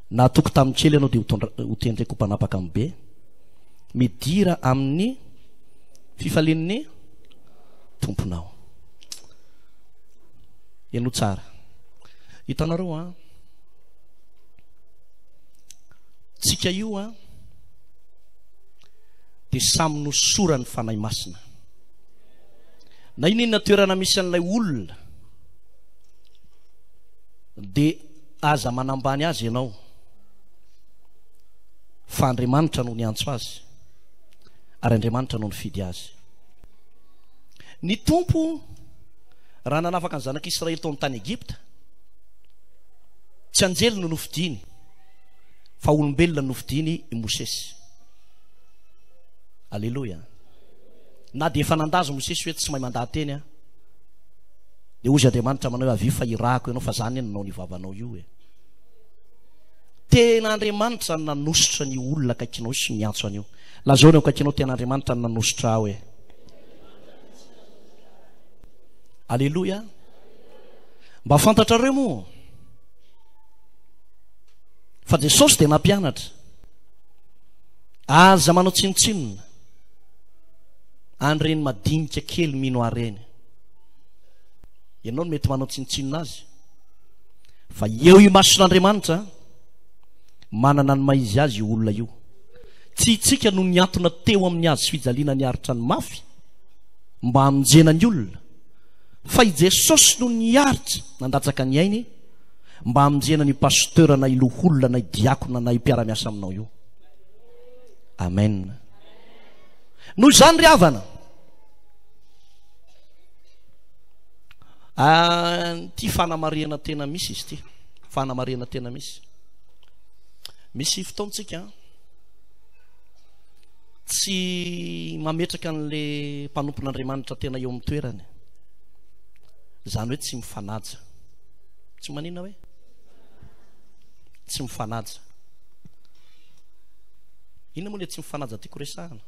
nahatoky tamin'ny kely ianao dia ho tendreko mpanapaka amin'ny be, midira amin'ny fifalian'ny tomponao. Ianao tsara. Hitanareo tsika io dia samy nosorany fanahy masina. Na inona toerana misy an'ilay olona dia aza manambany azy ianao fa Andriamanitra no niantso azy ary Andriamanitra no nifidy azy. Ny tompo raha nanafaka ny zanak'Israely tao amin'ny tany Egipta, tsy anjely no nofidiny fa olombelona no nofidiny i Mosesy. Alleluja. Na dia efa nandazo Mosesy hoe tsy mahay mandaha teny dia ozy Andriamanitra manao avy fa irahako ianao fa zany nanao ny vavanao io e. Tena Andriamanitra nanositra ny olona akaikinao sy miantso an'io. Lazao ny akaikinao, tena Andriamanitra nanositra aho e. Alleluja. Mba fantatrareo moa fa Jesosy dia nampianatra aza manao tsinotsinona an'ireny madinika kely mino areny. Ianao no mety manao tsinotsinona azy fa eo io mason'Andriamanitra manana ny maizy azy io olona io. Tsy itsika no niantona teo amin'ny azy fijaliana ny aritra ny mafy mba hamonjena ny olona, fa i Jesosy no niaritra nandatsaka ny ainy mba hamonjena ny pasteur na iloholona na diakona na mpiara-miasa aminao io. Amen. Noho izany ry havana, ty fanamariana tena misy izy ty, fanamariana tena misy fotoantsika tsy mametraka an'le mpanompon'Andriamanitra tena eo amin'ny toerany, zany hoe tsy mifanaja. Tsy manina hoe tsy mifanaja. Inona moa le tsy mifanaja tiako resahana?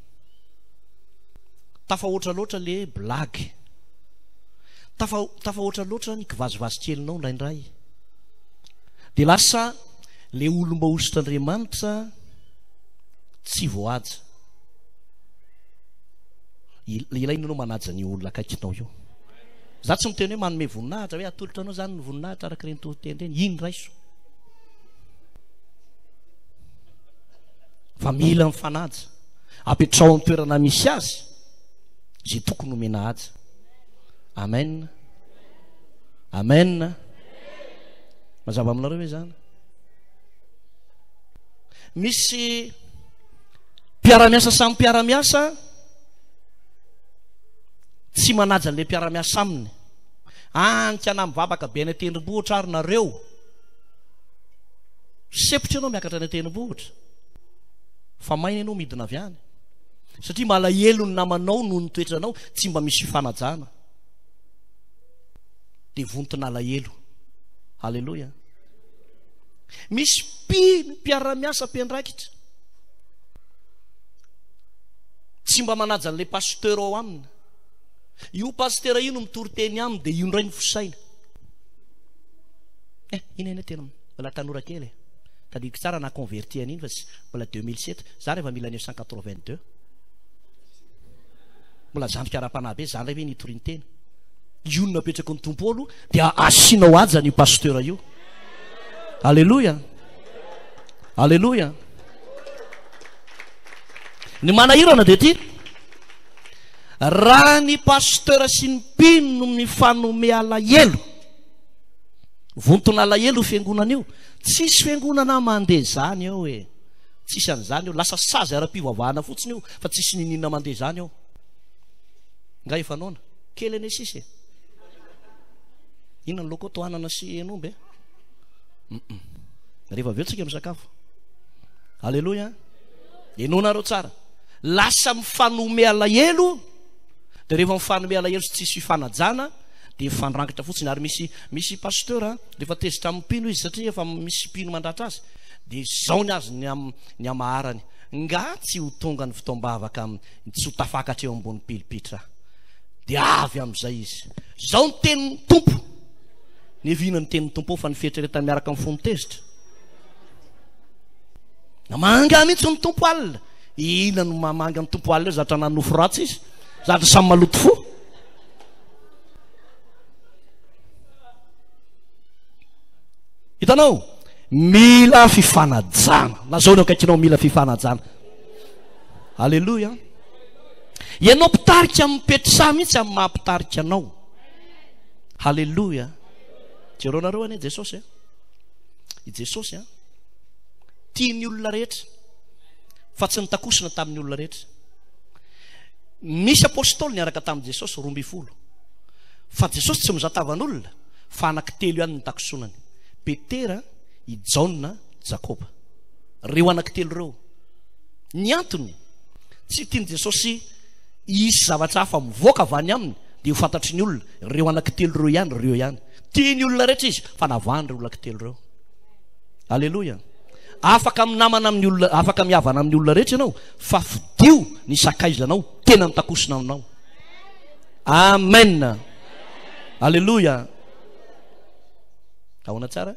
Tafahoatra loatra le blague, tafahoatra loatra ny kivazivazy kelinao indraindray, de lasa le olom-baositr'Andriamanitra tsy voaja. Ilaina anao manaja ny olona akaikinao io. Za tsy miteny hoe manome voninahitra hoe atolotra anao zany ny voninahitra araka ireny tohiteny ireny, iny raiso. Fa mila mifanaja, apetrao amin'ny toerana misy azy zay tokony omena aja. Amen. Amen. Mazava aminareo hoe zany. Misy mpiara-miasa samy mpiara-miasa tsy manaja an'le mpiara-miasa aminy. Anika na mivavaka be any an-tendrombohitra ary nareo, sepitra ianao miakatra any an-tendrombohitra, fa maina ianao midina avy any, satria malahelo ny namanao noho ny toetranao tsy mba misy fifanajana, de vontona alahelo. Halleluja. Misy mpiara-miasa mpiandraikitra tsy mba manaja an'le pasteur ao aminy. Io pasteur io no mitory teny aminy, de io ndray ny fosaina. Ina tena mbola tanora kely, tadidiko tsara na converti an'iny fa mbola 2007, za rehefa 1982 mbola zandrika ara-panahy be, zany ray hoe nitoriny teny. Io no napetraka ny tompolo dia asinao aja ny pasteur io. Alléluia. Alléluia. Ny manahirana de ty, raha ny pasteur sy ny mpino no mifanome alahelo, vontona alahelo fiangonana io, tsisy fiangonana mandeha zany eo e, tsisy an'izany eo, lasa sazy ara-pivavahana fotsiny io, fa tsisy ninina mandeha zany eo. Nga efa naona kely ane sisy inona ny loko tohanana sy enomby rehefa aveo tsika misakafo. Alleluia. Enonareo tsara, lasa mifanome alahelo, de rehefa mifanome alahelo sy tsisy fifanajana de mifandrankitra fotsiny. Ary misy pasteur rehefa tezitra amin'ny mpino izy, satria efa misy mpino mandratra azy, de zao ny azy ny amaharany, nga tsy ho tonga ny fotoam-bavaka tsy ho tafakatra eo ambony pilipitra, de avy am'izay izy, zao ny tenin'ny tompo. Ny evina ny tenin'ny tompo fa ny fieritreretany miaraka amin'ny fony tezitra. Namanga mihitsy ny tompo alina. Ina no mamanga ny tompo alina zatra nanofo ratsy izy, zatra samy maloto fo. Hitanao, mila fifanajana. Lazao ny akaikinao mila fifanajana. Alleluia. Ianao pitarika amin'ny petrisa mihitsy amin'ny mahampitarika anao. Halleluja. Jereo nareo ane Jesosy i Jesosy tiany olona rehetra fa tsy nitakosina tamin'ny olona rehetra. Misy apôstôly niaraka tamin'i Jesosy 12, fa Jesosy tsy mizatavan'olona fa anankitelo ihany nitakosonany, Petera, i Jaona, Jakoba. Reo anankitelo reo. Ny antony tsy tiany Jesosy isy zavatra hafa mivoaka avy any aminy de ho fantatry ny olona, reo anankitelo reo ihany, reo ihany. Tiany olona rehetra izy fa navany reo anankitelo reo. Alleluia. Afaka minamana amin'ny olona, afaka mihavana amin'ny olona rehetra ianao, fa fidio ny sakaizanao tena mitakosina aminao. Amen. Alleluia. Ahoana tsara?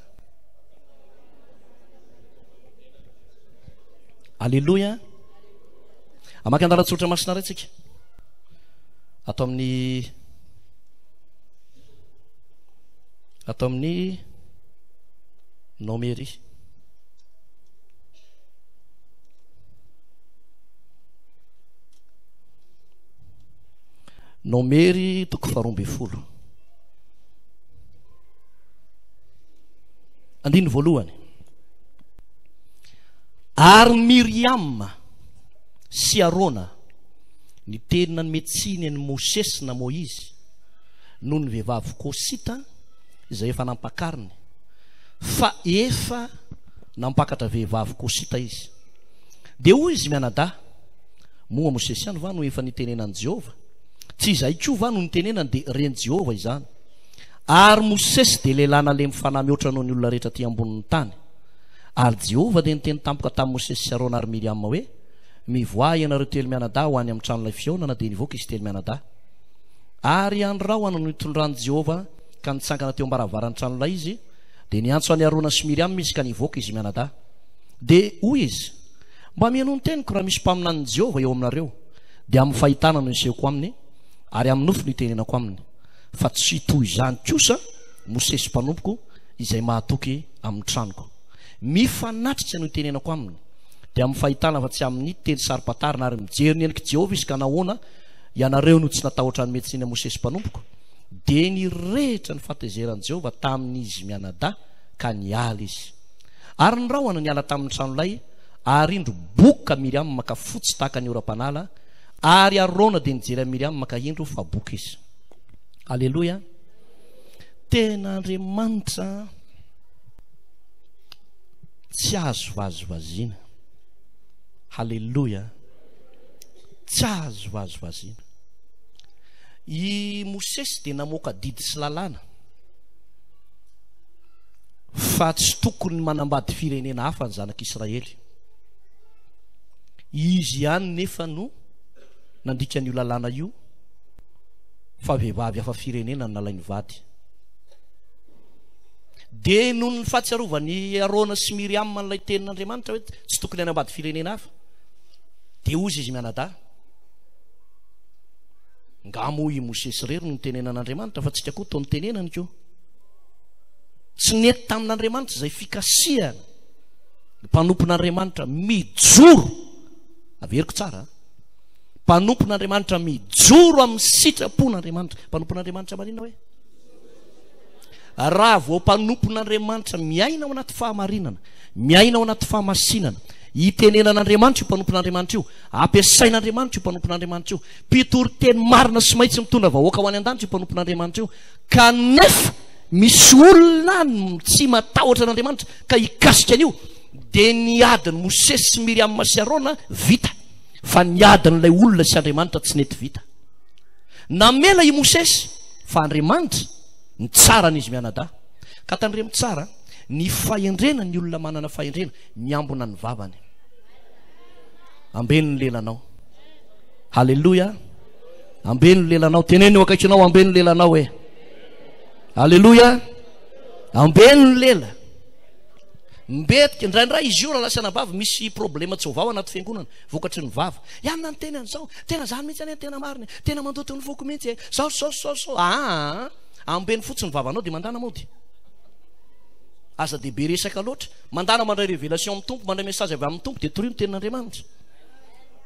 Alleluia. Amaka andaratsotra masina retsika ato amin'ny Nomery Nomery toko 12. Andiny voalohany. Ary Miriam sy Arona ny tenina ny metsiny ny Mosesy na Moizy noho ny vehivavy Kosita izay efa nampakariny, fa efa nampakatra vehivavy Kosita izy. Dia hoy izy mianadahy, moa Mosesy ihany va no efa nitenenan'i Jehova? Tsy izay koa va no nitenenany dia reny Jehova izany. Ary Mosesy dia lehilahy nale mifanahy mihoatra noho ny olona rehetra aty ambonin'ny tany. Ary Jehova dia niteny tampoka tamin'i Mosesy sy Arona ary Miriam hoe, mivoahy ianareo telo mianadahy ho any amin'ny tranon'ilay fihaonana, dia nivoaka izy telo mianadahy. Ary andro rao hanao nitondran'i Jehova ka nitsangana teo ambaravarany tranon'ilay izy, dia niantso any Arona sy Miriam izy ka nivoaka izy mianadahy. Dia hoy izy, mba mihaino ny teniko raha misy mpaminan'i Jehova eo aminareo, dia amin'ny fahitana no nisehoko aminy, ary amin'ny nofo no itenenako aminy, fa tsy toy izany kosa Mosesy mpanompoko izay mahatoky amin'ny tranoko. Mifanatrika no itenenako aminy, dia amin'ny fahitana fa tsy amin'ny teny sarim-patarina, ary mijery ny endrik'i Jehova izy ka nahoana ianareo no tsy natahotra ny metsiny Mosesy mpanompoko. Dia nirehitra ny fahatezeran'i Jehova tamin'izy mianadahy ka niala izy. Ary ny rahona niala tamin'ny tranolay, ary indro boka Miriam maka fotsy tahaka ny oram-panala, ary Arona dia nijery Miriam maka indro fa boka izy. Alleluia. Tena Andriamanitra tsy azo vazovaziana. Halleluja. Tsy azo vazovaziana. I Mosesy dia namoaka didy sy lalàna, fa tsy tokony manambady firenena hafa ny zanak'Israely. Izy ihany nefa no nandika an'io lalàna io, fa vehivavy hafa firenena no nalainy vady. Dia noho ny fahatsiarovany Arona sy Miriam n'ilay tenin'Andriamanitra hoe tsy tokony hanambady firenena hafa, dia hozy izy mianadahy, ngamo i Mosesy rery no nitenenan'Andriamanitra, fa tsika koa toa nitenenany koa. Tsy nety tamin'Andriamanitra izay fikasiana ny mpanompon'Andriamanitra mijoro, averiko tsara, mpanompon'Andriamanitra mijoro amin'ny sitrapon'Andriamanitra. Mpanompon'Andriamanitra marina hoe, raha vao mpanompon'Andriamanitra miaina ao anaty fahamarinana, miaina ao anaty fahamasinana, itenenan'Andriamanitra io mpanompon'Andriamanitra io, ampiasain'Andriamanitra io mpanompon'Andriamanitra io, mpitory-teny marina sy maintsy mitondra vahoaka ho any an-danitra io mpanompon'Andriamanitra io, kanefa misy olona tsy matahotra an'Andriamanitra ka hikasika an'io, dia niadiny Mosesy sy Miriam sy Arona vita, fa niadin'ilay olona sy Andriamanitra tsy nety vita. Namela i Mosesy, fa Andriamanitra ny tsara n'izy mianadahy, ka tandremo tsara ny fahendrena ny olona manana fahendrena miambona ny vavany. Ambeny ny lelanao. Halleluja. Ambeny ny lelanao. Teneny eo akaikinao, ambeny ny lelanao e. Halleluja. Ambeny ny lela. Mbetika indraindray izy io raha lasa navava misy problema tsy ho vao anaty fiangonana, vokatry ny vava. Ianona ny tena an'izao, tena zany mihitsy any, tena mariny, tena mandoto ny voko mihitsy. Sao. Ambeny fotsiny ny vavanao dia mandana mody. Aza dehibe resaka loatra, mandana mandray révélation amin'ny tompo, mandray message avy amin'ny tompo, dia torino tenin'Andriamanitra.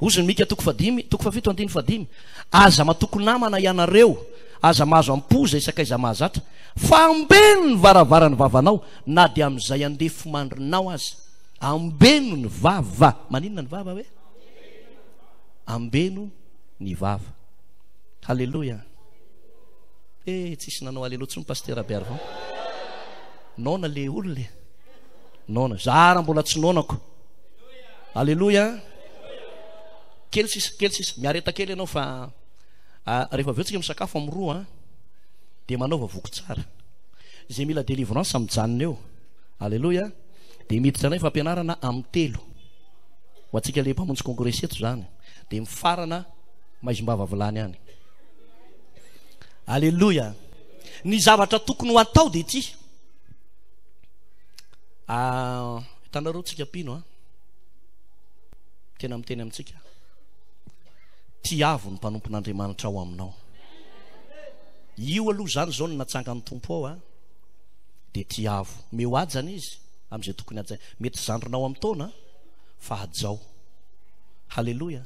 Ozy ny mika toko 7:5. Aza matoko namana ianareo, aza mahazo ampoza isakaiza mahazatra, fa ambeno ny varavarany vavanao, na dia amin'izay andefo mandrinao aza. Ambeno ny vava. Maninona ny vava hoe? Ambeno ny vava. Halleluja. Tsisy nanao alleluia tsy ny pasteur Abiary vao. Nona le olona. Nona. Zara mbola tsy nonako. Halleluja. Kely sisa. Miareta kely ianao fa rehefa avy eo tsika misakafo amin'ny roa, dia manaova voko tsara. Izay mila délivrance amin'ny janony eo. Halleluja. Dia miditra anay fampianarana amin'ny 3. Ho antsika le mpamonjy congrès eto zany. Dia mifarana maizimbava vilany any. Halleluja. Ny zavatra tokony ho atao dia ity. Hitanareo tsika pino tena miteny amintsika, tiavo ny mpanompon'Andriamanitra ao aminao. Io aloha zany zao no natsangany tompo ao dia tiavo. Meo ajana izy, am'izay tokony ajay mety zandronao amin'ny taona fa hajao. Halleloja.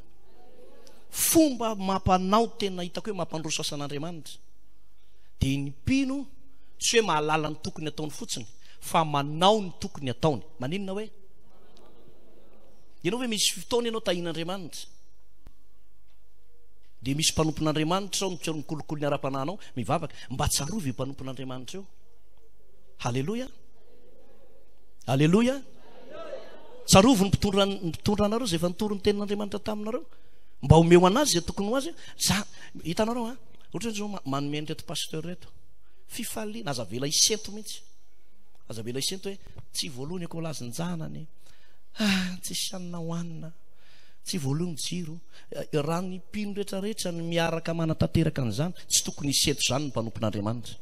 Fomba mampanao tena hitako hoe mampandroso asan'Andriamanitra dia ny mpino tsy hoe mahalala ny tokony ataony fotsiny fa manao ny tokony ataony. Maninona hoe ianao hoe misy fotoana ianao tahin'Andriamanitra dia misy mpanompon'Andriamanitra ao mikolokolo ny ara-pananao mivavaka mba tsarovy mpanompon'Andriamanitra eo. Halleloja. Halleloja. Tsarovy ny mpitondra anareo zay efa nitoro ny tenin'Andriamanitra taminareo mba homeo anazy zay tokony ho azy. Za hitanareo ohatra zao manome reto pasteur reto fifaliana aza vela isento mihitsy, aza vela isento hoe tsy voalohany ko lazin-janany tsy sanina hoanina, tsy voalohany jiro raha ny mpino rehetrarehetra ny miaraka manatanteraka an'izany tsy tokony isento zany ny mpanompon'Andriamanitra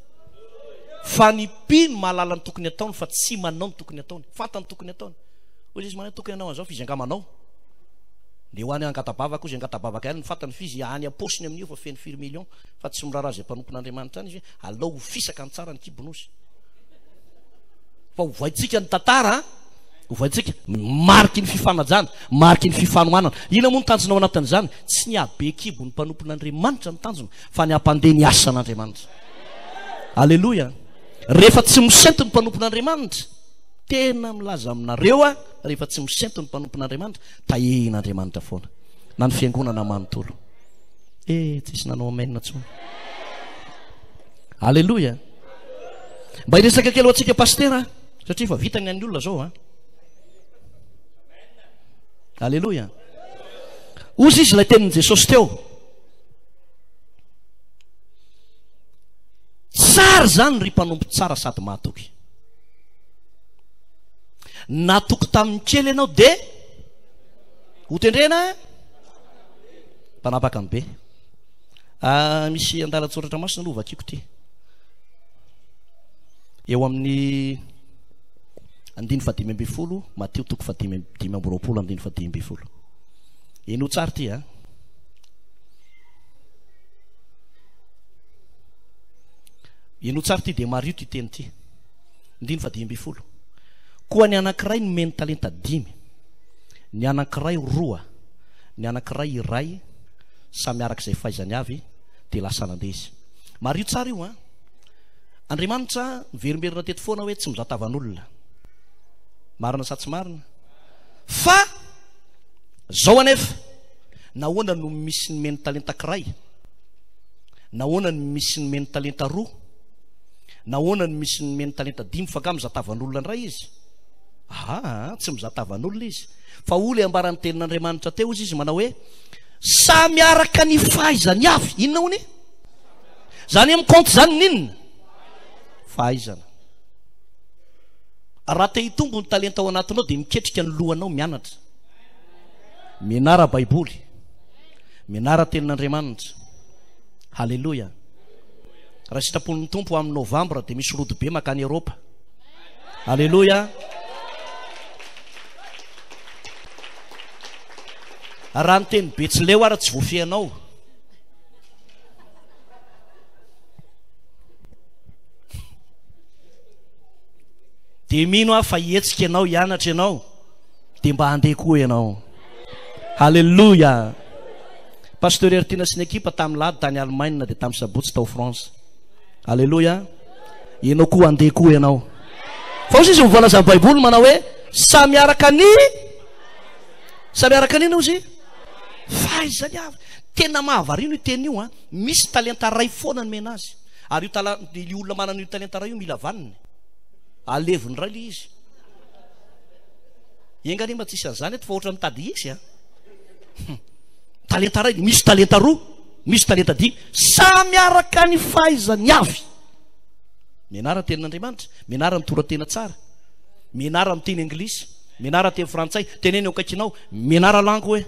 fa ny mpino mahalala ny tokony ataony fa tsy manao ny tokony ataony, fantany tokony ataony. Ozy izy manao tokony anao an'izao fizy angamanao dia ho any angatabavaka ozy angatabavaka ihany ny fantany fizy any am-posiny amin'io fa feno 4 million fa tsy miraharaha zay mpanompon'Andriamanitra any izy alao ho fisaka ny tsara ny kibonosy fa hovaitsika ny tantara, hovaitsika mariky ny fifanajana, mariky ny fifanohanana. Ina moa ny tanjona ao anatin'izany? Tsy ny abe kibo ny mpanompon'Andriamanitra ny tanjona fa ny ampandeha ny asan'Andriamanitra. Alleloja. Rehefa tsy misento ny mpanompon'Andriamanitra tena milaza aminareo rehefa tsy misento ny mpanompon'Andriamanitra tahen'Andriamanitra foana na ny fiangonana manontolo tsisy nanao amenina tsony. Alleloja. Mba hiresaka kely ho antsika pastera satria fa vita ny an'ny olona zao Alleloja. Ozy izy ilay tenin'i Jesosy teo tsara zany ry mpanompo tsara sady mahatoky. Natoky tamin'ny kely ianao dia hotendrena mpanapaka ny be. Misy andalan-tsoratra masina aloha vakiko ty eo amin'ny 5:20 Mateo 5:20 eno tsara ty eno tsara ty dia Mario ty teny ty 5:20 koa ny anankiray nomeny talenta 5, ny anankiray 2, ny anankiray 1 samy arak'izay fahaizany avy dia lasa nandeha izy. Mario tsara io Andriamanitra miverimerina teto foana hoe tsy mizatavan'olona, marina sa tsy marina, fa zao anefa nahoana no misy nomeny talenta kiray, nahoana no misy nomeny talenta 2, nahoana no misy nomeny talenta 5 fa ka mizatavan'olona ndray izy. Tsy mizatavan'olona izy fa olo ambarany tenin'Andriamanitra teo izy manao hoe samy araka ny fahaizany avy. Inona hony zany amin'ny compte zany ninona fahaizana. Raha te hitombo ny talenta ao anatinao dia miketrika ny lohanao mianatra, mianara baiboly, mianara tenin'Andriamanitra. Halleloja. Raha sitrapon'ny tompo amin'ny novambra dia misy rodo be makany Eropa. Halleloja. Raha ny teny Betsileo ara tsy voafianao dia mino fa hetsika ianao hianatra ianao dia mba handeha koa ianao. Halleloja. Pasteur Ertina sy ny ekipa tamin'ny lady tany Allemagne dia tamin'ny sabotsy tao France. Halleloja. Ianao koa handeha koa ianao. Fa ozy izy mivoalaza baiboly manao hoe samy araka ny inona ozy fahaizany avy. Tena mahavarino io teny io misy talenta ray foana ny mena azy ary io olona manana io talenta ray io mila vaniny aleviny ray le izy engany mba tsisy an'izany eto fa ohatra mitady isy talenta ray misy talenta 2, misy talenta 5 samy araka ny fahaizany avy. Mianara tenin'Andriamanitra, mianara mitoratena tsara, mianara miteny anglisy, mianara teny frantsay, teneny eo akaikinao, mianara langue hoe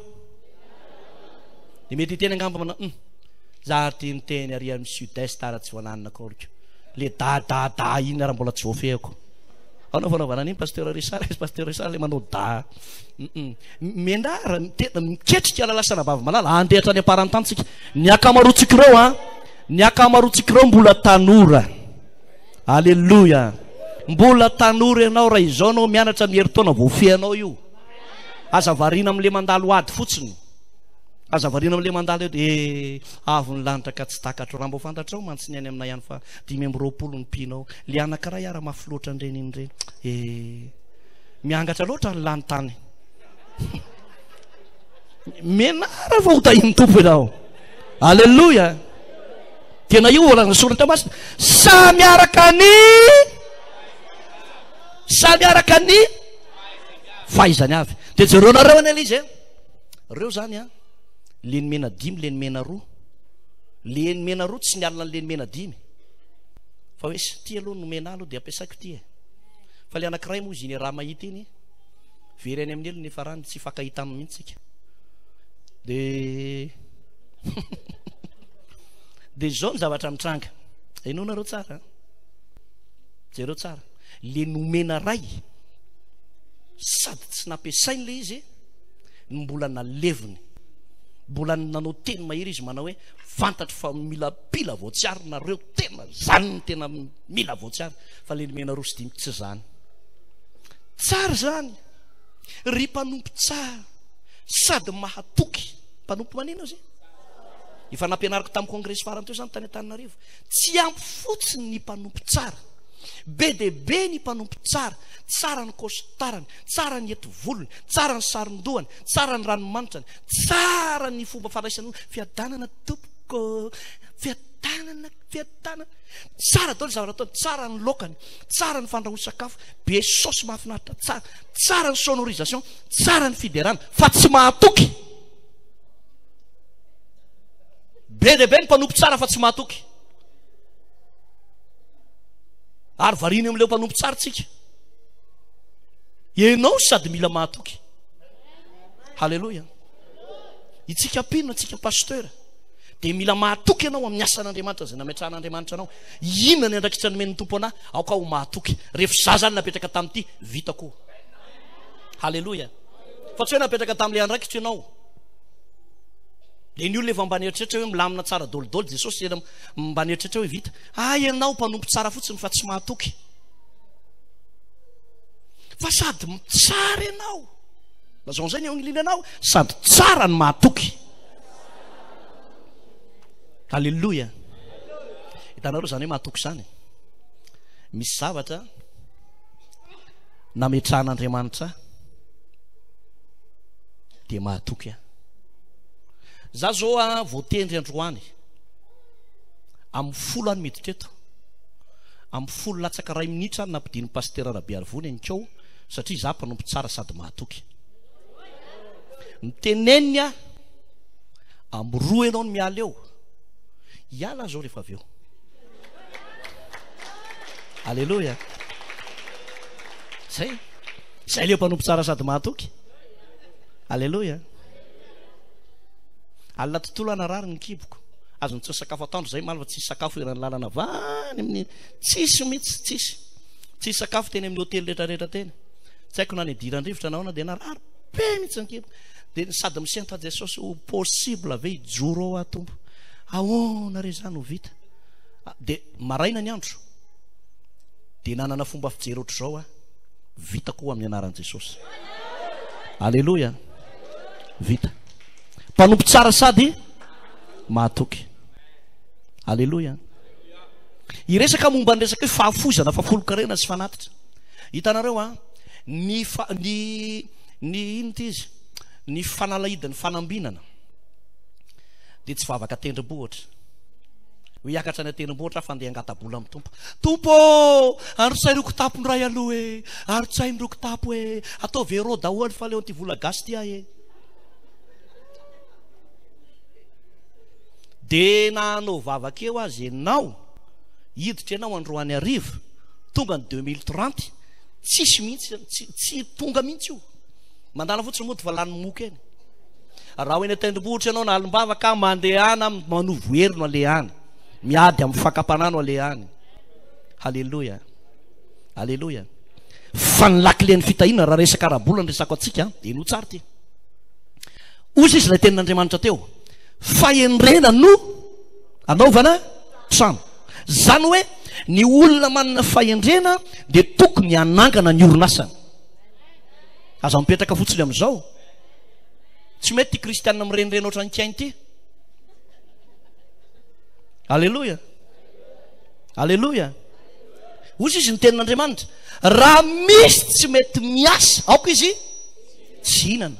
dia mety hiteny angamba mana za ty niteny ary amin'ny sud-est ara tsy voananina korika le da iny raha mbola tsy voafehako. Anao fanaovana an'iny pasteur Resal le manao da mianara miketrika lalasana bava malala andehatra any aparany tantsika. Ny akamarotsika ireo ny akamarotsika ireo mbola tanora. Alleluja. mbola tanora ianao raha izao anao mianatra ny herintaona voafianao io. Aza variana amin'le mandalo ady fotsiny. Aza variana amin'le mandalo eo avy ny lanitra ka tsy takatro. Raha mbo fantatrao mantsy ny any aminay ihany fa 520 ny pinao. Le anankiray ara mafy loatra andreny indreny. Miangatra loatra ny lany tany. Menara fa ho tahiny tompo ianao. Alleluia. Tena io raha soratra masina. Samy araka ny fahaizany avy. Dia jereo nareo any izy reo zany leny mena 5 leny mena 2. Leny mena 2 tsy nialina leny mena 5 fa hoe ty aloha no mena aloha dia ampiasaiko ty fa le anankiray moa izy ny raha mahita iny very any amin'ny elo nefa rany tsy fakahita amin'ny mihitsika dia zao ny zavatra mitranga hainao nareo tsara jereo tsara le nomena ray sady tsy nampiasainy le izy ny mbola naleviny mbola nanao teny mahery izy manao hoe fantatry fa mila pila voatsiary nareo tena zany ny tena mila voatsiary fa le nomena 2 tsy zany tsara zany ry mpanompo tsara sady mahatoky mpanompo manino izy efa nampianariko tamin'ny congrès farany teo zany tany Antananarivo tsy ampy fotsiny ny mpanompo tsara be de be ny mpanompo tsara tsara ny kostarany tsara ny etovolony tsara ny saron-dohany tsara ny ranomanitra tsara ny fomba faraisany fiadanana tompoko fiadanana tsara daholo zavatra ataony tsara ny lokany tsara ny fandrahoan-sakafo be saosy mahafinaritra tsara ny sonorisation tsara ny fiderana fa tsy mahatoky be de be ny mpanompo tsara fa tsy mahatoky ary variny amin'ileo mpanompo tsara tsika ianao sady mila mahatoky. Halleluja. Itsika mpinona tsika pasteur dia mila mahatoky ianao amin'ny asan'Andriamanitra izay nametrahan'Andriamanitra anao. Inona ny andraikitra nomen'ny tompo anahy aoka ho mahatoky rehefa za zany napetraka tamin'ity vita koa. Halleluja. Fa tsy hoe napetraka tamin'ilay andraikitra ianao dia ny olona efa mba nieritreritra hoe milamina tsara dolidoly Jesosy ena mba nieritreritra hoe vita ianao mpanompo tsara fotsiny fa tsy mahatoky fa sady tsara ianao mazao zay ny agniliana anao sady tsara ny mahatoky. Halleluja. Hitanareo zany hoe mahatoky zany misy zavatra nametrahan'Andriamanitra dia mahatoky za zao voatendry androany amin'ny 10 any miditra eto amin'ny 10 latsaka 2 minitra any nampidiny pasteur Rabe Arvony anikao satria za mpanompo tsara sady mahatoky miteneniny amin'ny 2 ianao ny miala eo iala zao rehefa avy eo. Alleluja. Zay le mpanompo tsara sady mahatoky. Alleluja. Alina tontolo anarary ny kiboko azony tsy sakafo atoandro zay malva tsisy sakafo irany lalana vany amin'ny tsisy mihitsy tsisy sakafo teny amin'ny hotely rehetrarehetra teny tsy haiko na ny dirandrivotra naona dia narary be mihitsy ny kiboko dia sady misentatra Jesosy ho possible ve hijoro ao atompo ahoana re zany ho vita dia maraina ny andro dia nanana fomba fijery ohatr' zao vita koa amin'ny anaran'i Jesosy. Alleluja. Vita mpanompo tsara sady mahatoky. Alleluja. Iresaka momba ny resaka hoe fahafozana fafolo-karena sy fanatitra hitanareo ny inty izy ny fanalahidany fanambinana dia tsy vavaka tendrombohitra ho hiakatra ny tendrombohitra fa andeha angatabola amin'ny tompo arotsai roko tapo ny ray aloha arotsai ny roko tapo atao vero daholo fa leo anty vola gasy ty dia nanao vavaka eo azy ianao hiditra ianao androany arivo tonga ny 2030 tsisy mihitsy tsy tonga mihitsy io mandana fotsiny moa fa lany moka eny raha hoe ny tendrombohitra ianao na alimbavaka mandehana manovo herino alehany miady amin'ny fakam-panano alehany. Halleluja. Halleluja. Fa ny lakilen'ny fitahina raha resaka arabola ny resako atsika dia no tsara ty ozy izy ilay tenin'Andriamanitra teo fa enrena no anaovana trano zany hoe ny olona manana fahendrena dia tokony hanangana ny orinasany. Aza mipetraka fotsiny amin'izao. Tsy mety ty kristianina mirenirena ohatran'ny kainy ty. Alleloia. Alleloia. Ozy izy ny tenin'Andriamanitra. Raha misy tsy mety miasa, aoka izy tsy hinana.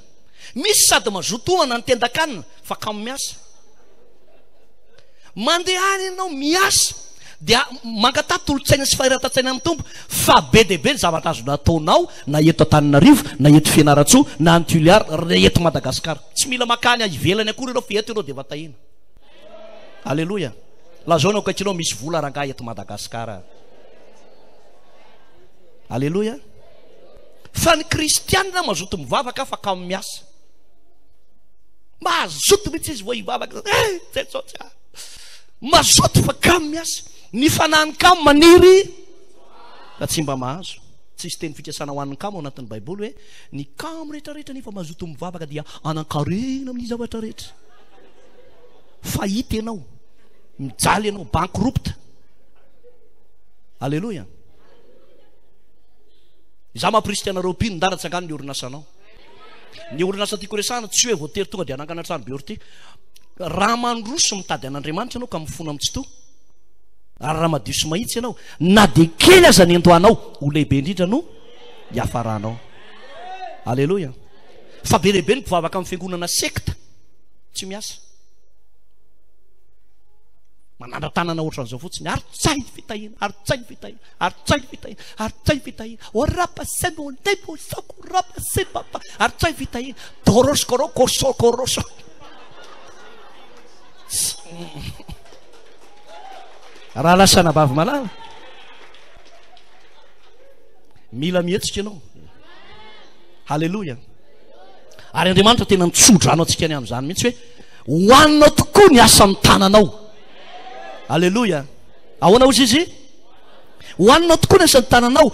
Misy sady mazoto homana ny tendakanina fa kamo miasa. Mandeha any ianao miasa dia mangatato tolotsaina sy fahiran-tatsaina amin'ny tompo, fa be dia be ny zavatra azo nataonao, na eto Antananarivo, na eto Fianaratsoa, na Antoliara, na eto Madagasikara. Tsy mila makany ivelany akory ianao, fa eto ianao dia vatahina. Alleloia. Lazao anao kaikinao misy vola rangahy eto Madagasikara. Alleloia. Fa ny kristianina mazoto mivavaka fa kamo miasa. Mazoto mitsy izy vao hivavaka. Mazoto fa kamo miasa. Ny fanahany kamo maniry fa tsy mba mahazo. Tsisy teny fikasana ho an'ny kamo ao anatin'ny Baiboly hoe ny kamo rehetrarehetra nefa mazoto mivavaka dia anan-karena amin'ny zavatra rehetra. Fahita ianao, mijaly ianao, bankropta. Alleloia. Izaho mampirisika anareo pino ndaratsy angano ny orinasanao. Ny orinasa tiako resahana tsy hoe voatery tonga dia anangana trano be orty. Raha mandroso mitady an'Andriamanitra ianao ka mifono amin'ny tsito. Ary raha madio sy mahitsy ianao, na dia kely aza ny andohanao, ho lehibe indrindra no hiafaranao. Alleloia. Fa be lehibe ny mpivavaka amin'ny fiangonana sekta tsy miasa. Manandratanana ohatran'izao fotsiny, ary tsay fitahina, ary tsay fitahina, ary tsay fitahina, ary tsay fitahina. O rapasemo ndebo sako rapase papa, ary tsay fitahina. Doroskoro korso koroso. Raha lasana vavy malala. Mila mihetsika ianao. Halleluja. Ary Andriamanitra tena nitsodrano antsika any amin'izany mihitsy hoe hoaninao tokoa ny asa amin'ny tananao. Alleluia. Ahoana ozy izy? Hoaninao tokoa ny asan'ny tananao,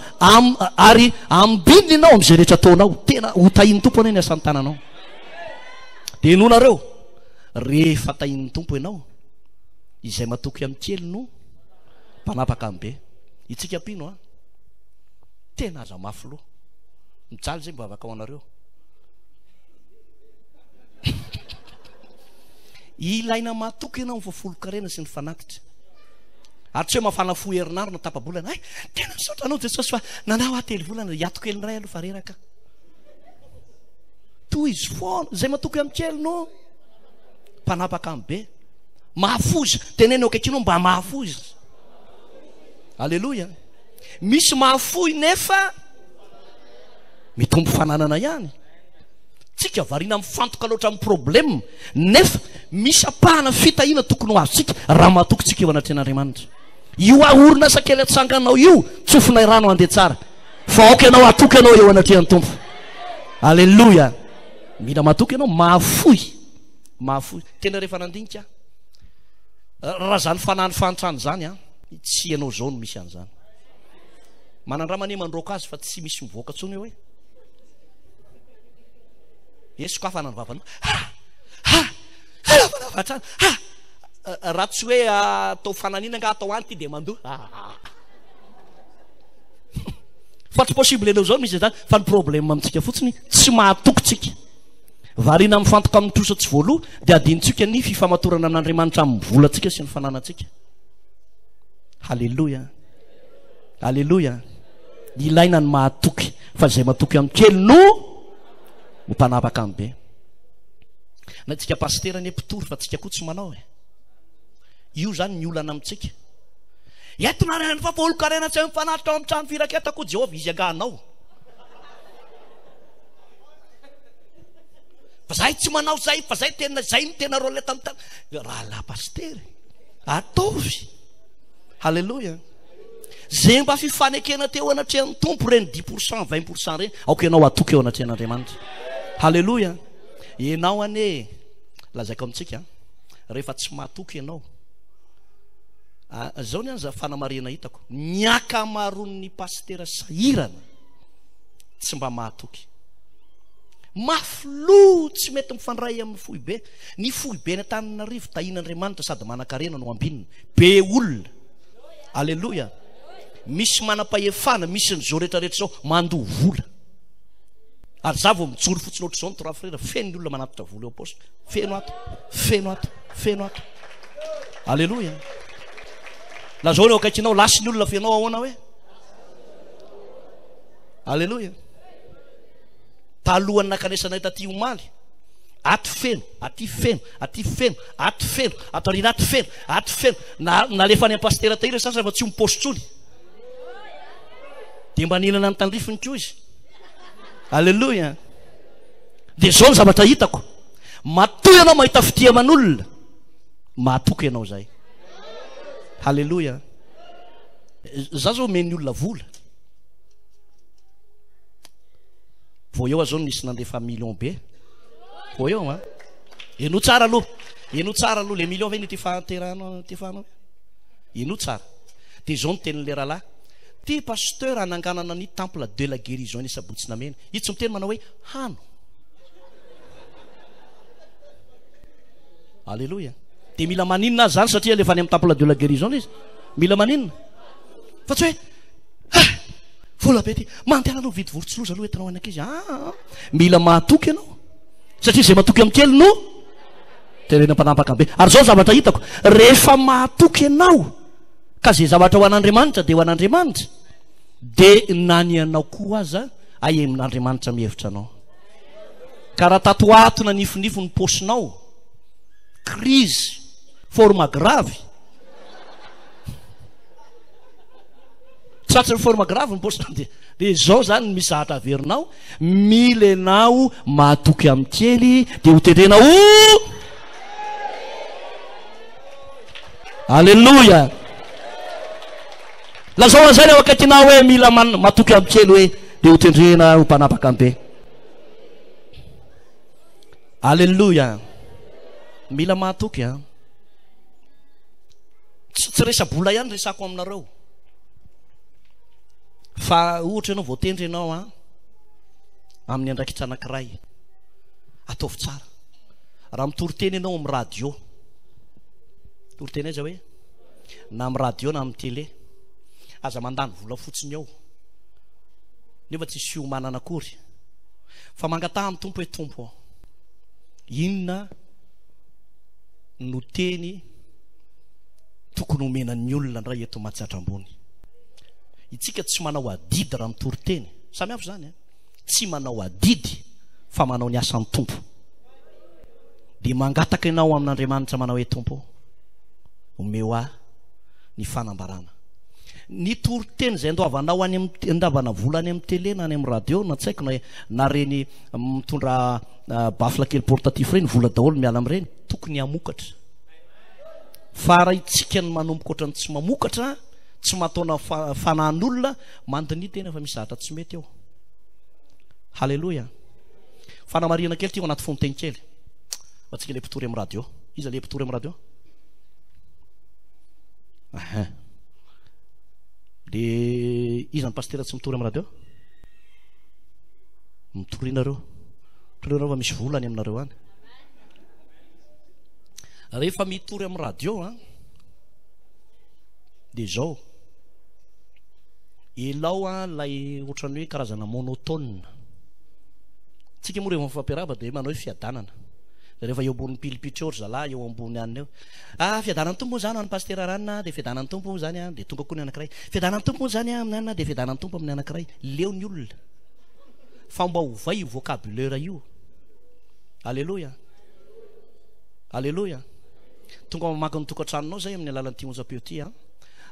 ary ambinina ianao amin'izay rehetra ataonao. Tena ho tahin'ny tompo anao ny asan'ny tananao. Dia inonareo, rehefa tahin'ny tompo ianao, izay matoky amin'ny kely no mpanapaka amin'ny be. Itsika pino a, tena aza mafy loha. Mijaly zay mivavaka ho anareo. Ilaina matoky ianao mifafolo-karena sy ny fanatitra. Ary tsy hoe mafana fo herinandro no tapa-bolana. Ay, tena misaotra anao Jesosy fa nanao atelo volana hiato kely ray aloha fa reraka. Toy izy foana, zay matoky amin'ny kely no mpanapaka amin'ny be. Mahafozy, tenenao kaikinao mba mahafozy. Alleluia. Misy mahafoy nefa mitombo fananana ihany. Tsika variana mifantoka loatra amin'ny problème, nefa misy apahana fitahina tokony ho azontsika raha matoky tsika eo anatren'Andriamanitra. Io orinasa kely atsanganao io, tsofina rano andeha tsara, fa aoka ianao atoky ianao eo anatrehan'ny tompo. Alleluia. Mila matoky ianao mahafoy. Mahafoy. Tena rehefa nandinika raha zany fanahany fantrany zany a, tsy ianao zao no misy an'izany. Manandra mane mandroaka azy fa tsy misy mivoaka tsony hoe Yesu ka fa nanavavana. Raha tsy hoe atao fananina nga atao anty dia mandoha. Fa tsy possible ianao zao misy zany, fa ny problème amintsika fotsiny tsy mahatoky tsika. Variana mifantoka amin'ny trosa tsy voaloha dia adintsika ny fifamatorana amin'Andriamanitra amin'ny volantsika sy ny fananantsika. Halleluja. Halleluja. Ilaina ny mahatoky, fa zay mahatoky amin'ny kely no mpanapaka amin'ny be. Na tsika pastera ny mpitory fa tsika koa tsy manao e. Io zany ny olana amintsika. Eto na reny fa faholo-karena tsy mifanaritra ao amin'ny trano firaketako Jehovah izy angahanao. Fa zay tsy manao zay, fa zay tena zay ny tena rôle tamin'ny tany. Raha la pastery ataovy. Halleluja. Zay mba fifanekena teo anatrehan'ny tompo reny 10%, 20% reny, aoka ianao atoky eo anatrehan'Andriamanitra. Halleluja. Ianao ane, lazaiko amintsika, rehefa tsy mahatoky ianao, zao ny any fanamarena hitako, ny akamaroan'ny pastera sahirana tsy mba mahatoky. Mafilo tsy mety mifandray amin'ny fohy be. Ny fohy be ny Antananarivo tahin'Andriamanitra sady manan-karena no ambinina. Be olona. Alleloia. Misy manam-pahefana, misy nyzao rehetrarehetra zao mandoha vola. Ary za vao mijoro fotsiny ohatr' zao ny trois frères, feno ny olona manatitra vola eo am-paosy. Feno ato, feno ato, feno ato. Alleloia. La zao eo akaikinao lasy ny olona fenao ahoana hoe? Alleloia. Talohany nakanesanay taty omaly. Ato feno, aty feno, aty feno, ato feno, ato arina ato feno, ato feno. Nalefa any am-pastera tahira sasa fa tsy mipositsony. Dia mba ninana ny tandrifiny koa izy. Alleloia. Dia zao ny zavatra hitako. Matoy ianao mahita fitiaman'olona, mahatoky ianao zay. Alleloia. Za zao omeny olona vola. Vao eo zao nisy nandefa million be. Vao eo ha. Eno tsara aloha. Eno tsara aloha. Le million ve ny tifanterano tifanao. Eno tsara. Dia zao ny tenin'le rahalahy. Ty pasteur ananganana ny temple de la guérison ny sabotsy namena. Io tsy miteny manao hoe hano. Alleloia. Dia mila maninona azy zany satria lefa any amin'ny temple de la guérison izy. Mila maninona. Fa tsy hoe vola be ty mandeha anao vidy vorotsiloza aloha entinao anankizy. Mila mahatoky ianao satria zay mahatoky amin'ny kely no terena mpanampaka be. Ary zao zavatra hitako, rehefa mahatoky ianao ka zay zavatra ho an'Andriamanitra dia ho an'Andriamanitra, dia nany ianao koa aza ahemin'Andriamanitra mihevitra anao. Ka raha tatoatona nifinifo ny posinao, crise, forme grave, tratry forme grave ny posinao, dia zao zany misy zahatra averinao, mila ianao mahatoky amin'ny kely dia ho tenena Alleluia. Lazao an'izay ao akaikinao hoe mila mahatoky amin'ny kely hoe dia ho tendrena ho mpanapaka be. Alleluia. Mila mahatoky a. Tsy resa-bola ihany resako aminareo. Fa ohatra ianao vao tendry ianao a amin'ny andraikitra anankiray, ataovy tsara. Raha mitory-teny ianao amin'ny radio, tory-teny aiza hoe na amin'ny radio na amin'ny télé, aza mandany vola fotsiny ao nefa tsisy fiomanana akory, fa mangataha amin'ny tompo hoe tompo, inona no teny tokony omenan'ny olona ndray eto mahatsatra ambony. Itsika tsy manao adidy raha mitory-teny, samy hafa zany tsy manao adidy fa manao ny asan'ny tompo. Dia mangataka ianao amin'Andriamanitra manao hoe tompo, omeo ahy ny fanambarana. Ny tory-teny izay andoavanao any amin'ny andavana vola any amin'ny télé na any amin'ny radio, na tsy haiko na reny mitondra bafla kely portatif reny, vola daholo miala amin'ireny, tokony hamokatra. Fa raha itsika ny manomboka ohatrany tsy mamokatra, tsy mataona fanahin'olona, mandiny tena fa misy zahatra tsy mety eo. Halleluia. Fanamarihana kely ty ao anaty fonoteny kely. Atsika le mpitory amin'ny radio. Iza le mpitory amin'ny radio? De iza ny pasteur tsy mitory amin'ny radio? Mitorianareo. Mitorianareo fa misy volany aminareo any. Rehefa mitory amin'ny radio a, dia zao elao a lay ohatrany hoe karazana monotone. Tsika moa rehefa mifampiarahaba dia manao hoe fiadanana. Rehefa eo ambony pilipitra eo zalahy eo ambony anina eo, fiadanan'ny tompo zany any pasteur ranina, dia fiadanan'ny tompo zany a, dia tonga koa ny anankiray, fiadanan'ny tompo zany a amin'ny anina, dia fiadanan'ny tompo amin'ny anankiray. Leo ny olona fa mba ovay io vocabulaire io. Alleluia. Alleluia. Tonga mamaky ny tokantranonao zay amin'ny alalan'ity onjam-peo ty a.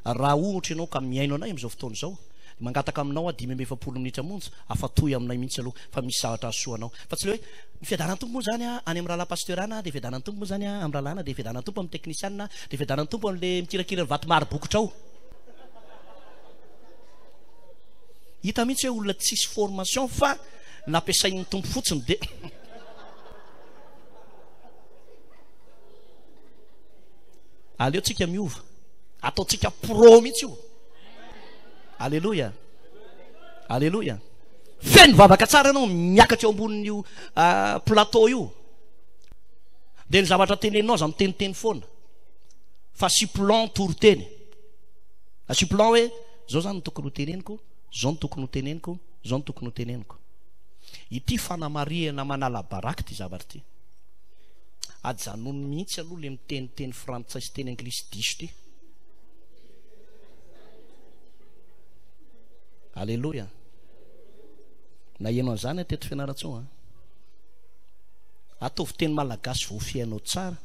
Raha ohatra ianao ka miaino anay amin'izao fotoana izao, mangataka aminao a 5-20 minitra monja, afatoy aminay mihitsy aloha fa misy zavatra asoanao. Fa tsy le hoe ny fiadanan'ny tompo zany a any amin'ny rahalahy pasteurana, dia fiadanan'ny tompo zany a amin'ny rahalahina, dia fiadanan'ny tompo amin'ny teknisianina, dia fiadanan'ny tompo amin'le mikirakira ny vato maro bokotra ao. Hita mihitsy hoe olona tsisy formation fa nampiasain'ny tompo fotsiny dia aleo tsika miova, ataotsika pro mihitsy io. Alleluia. Alleluia. Feno vavaka tsara ianao miakatra eo ambonin'io plateau io, dia ny zavatra teneninao aza miteniteny foana fa sy plan tory-teny. asio plan hoe zao zany tokony ho teneniko, zao no tokony ho teneniko, zao no tokony ho teneniko. Ity fanamariana manala baraka ty zavatra ty. Ajanony mihitsy aloha le miteniteny frantsay sy teny anglisy diso ty. Alleloia. Na ianao an'izany teto fianaratsoa. Ataovy teny malagasy vao fiainao tsara.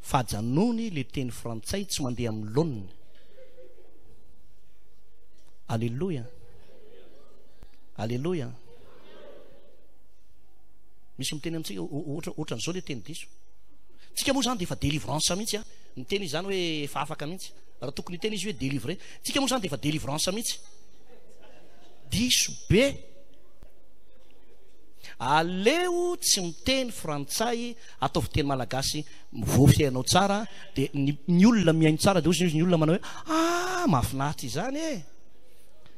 Fa ajanony le teny frantsay tsy mandeha amin'ny laoniny. Alleloia. Alleloia. Misy miteny amintsika ohatran'izao le teny diso. Tsika moa zany dia efa délivrance mihitsy ny teny izy zany hoe efa afaka mihitsy. Raha tokony teny izy hoe délivré. Tsika moa zany dia efa délivrance mihitsy. Diso be. Aleo tsy miteny frantsay, ataovy teny malagasy vao fiainao tsara, dia ny olona miaino tsara dia ozy ny olona manao hoe mahafinaritra izany e.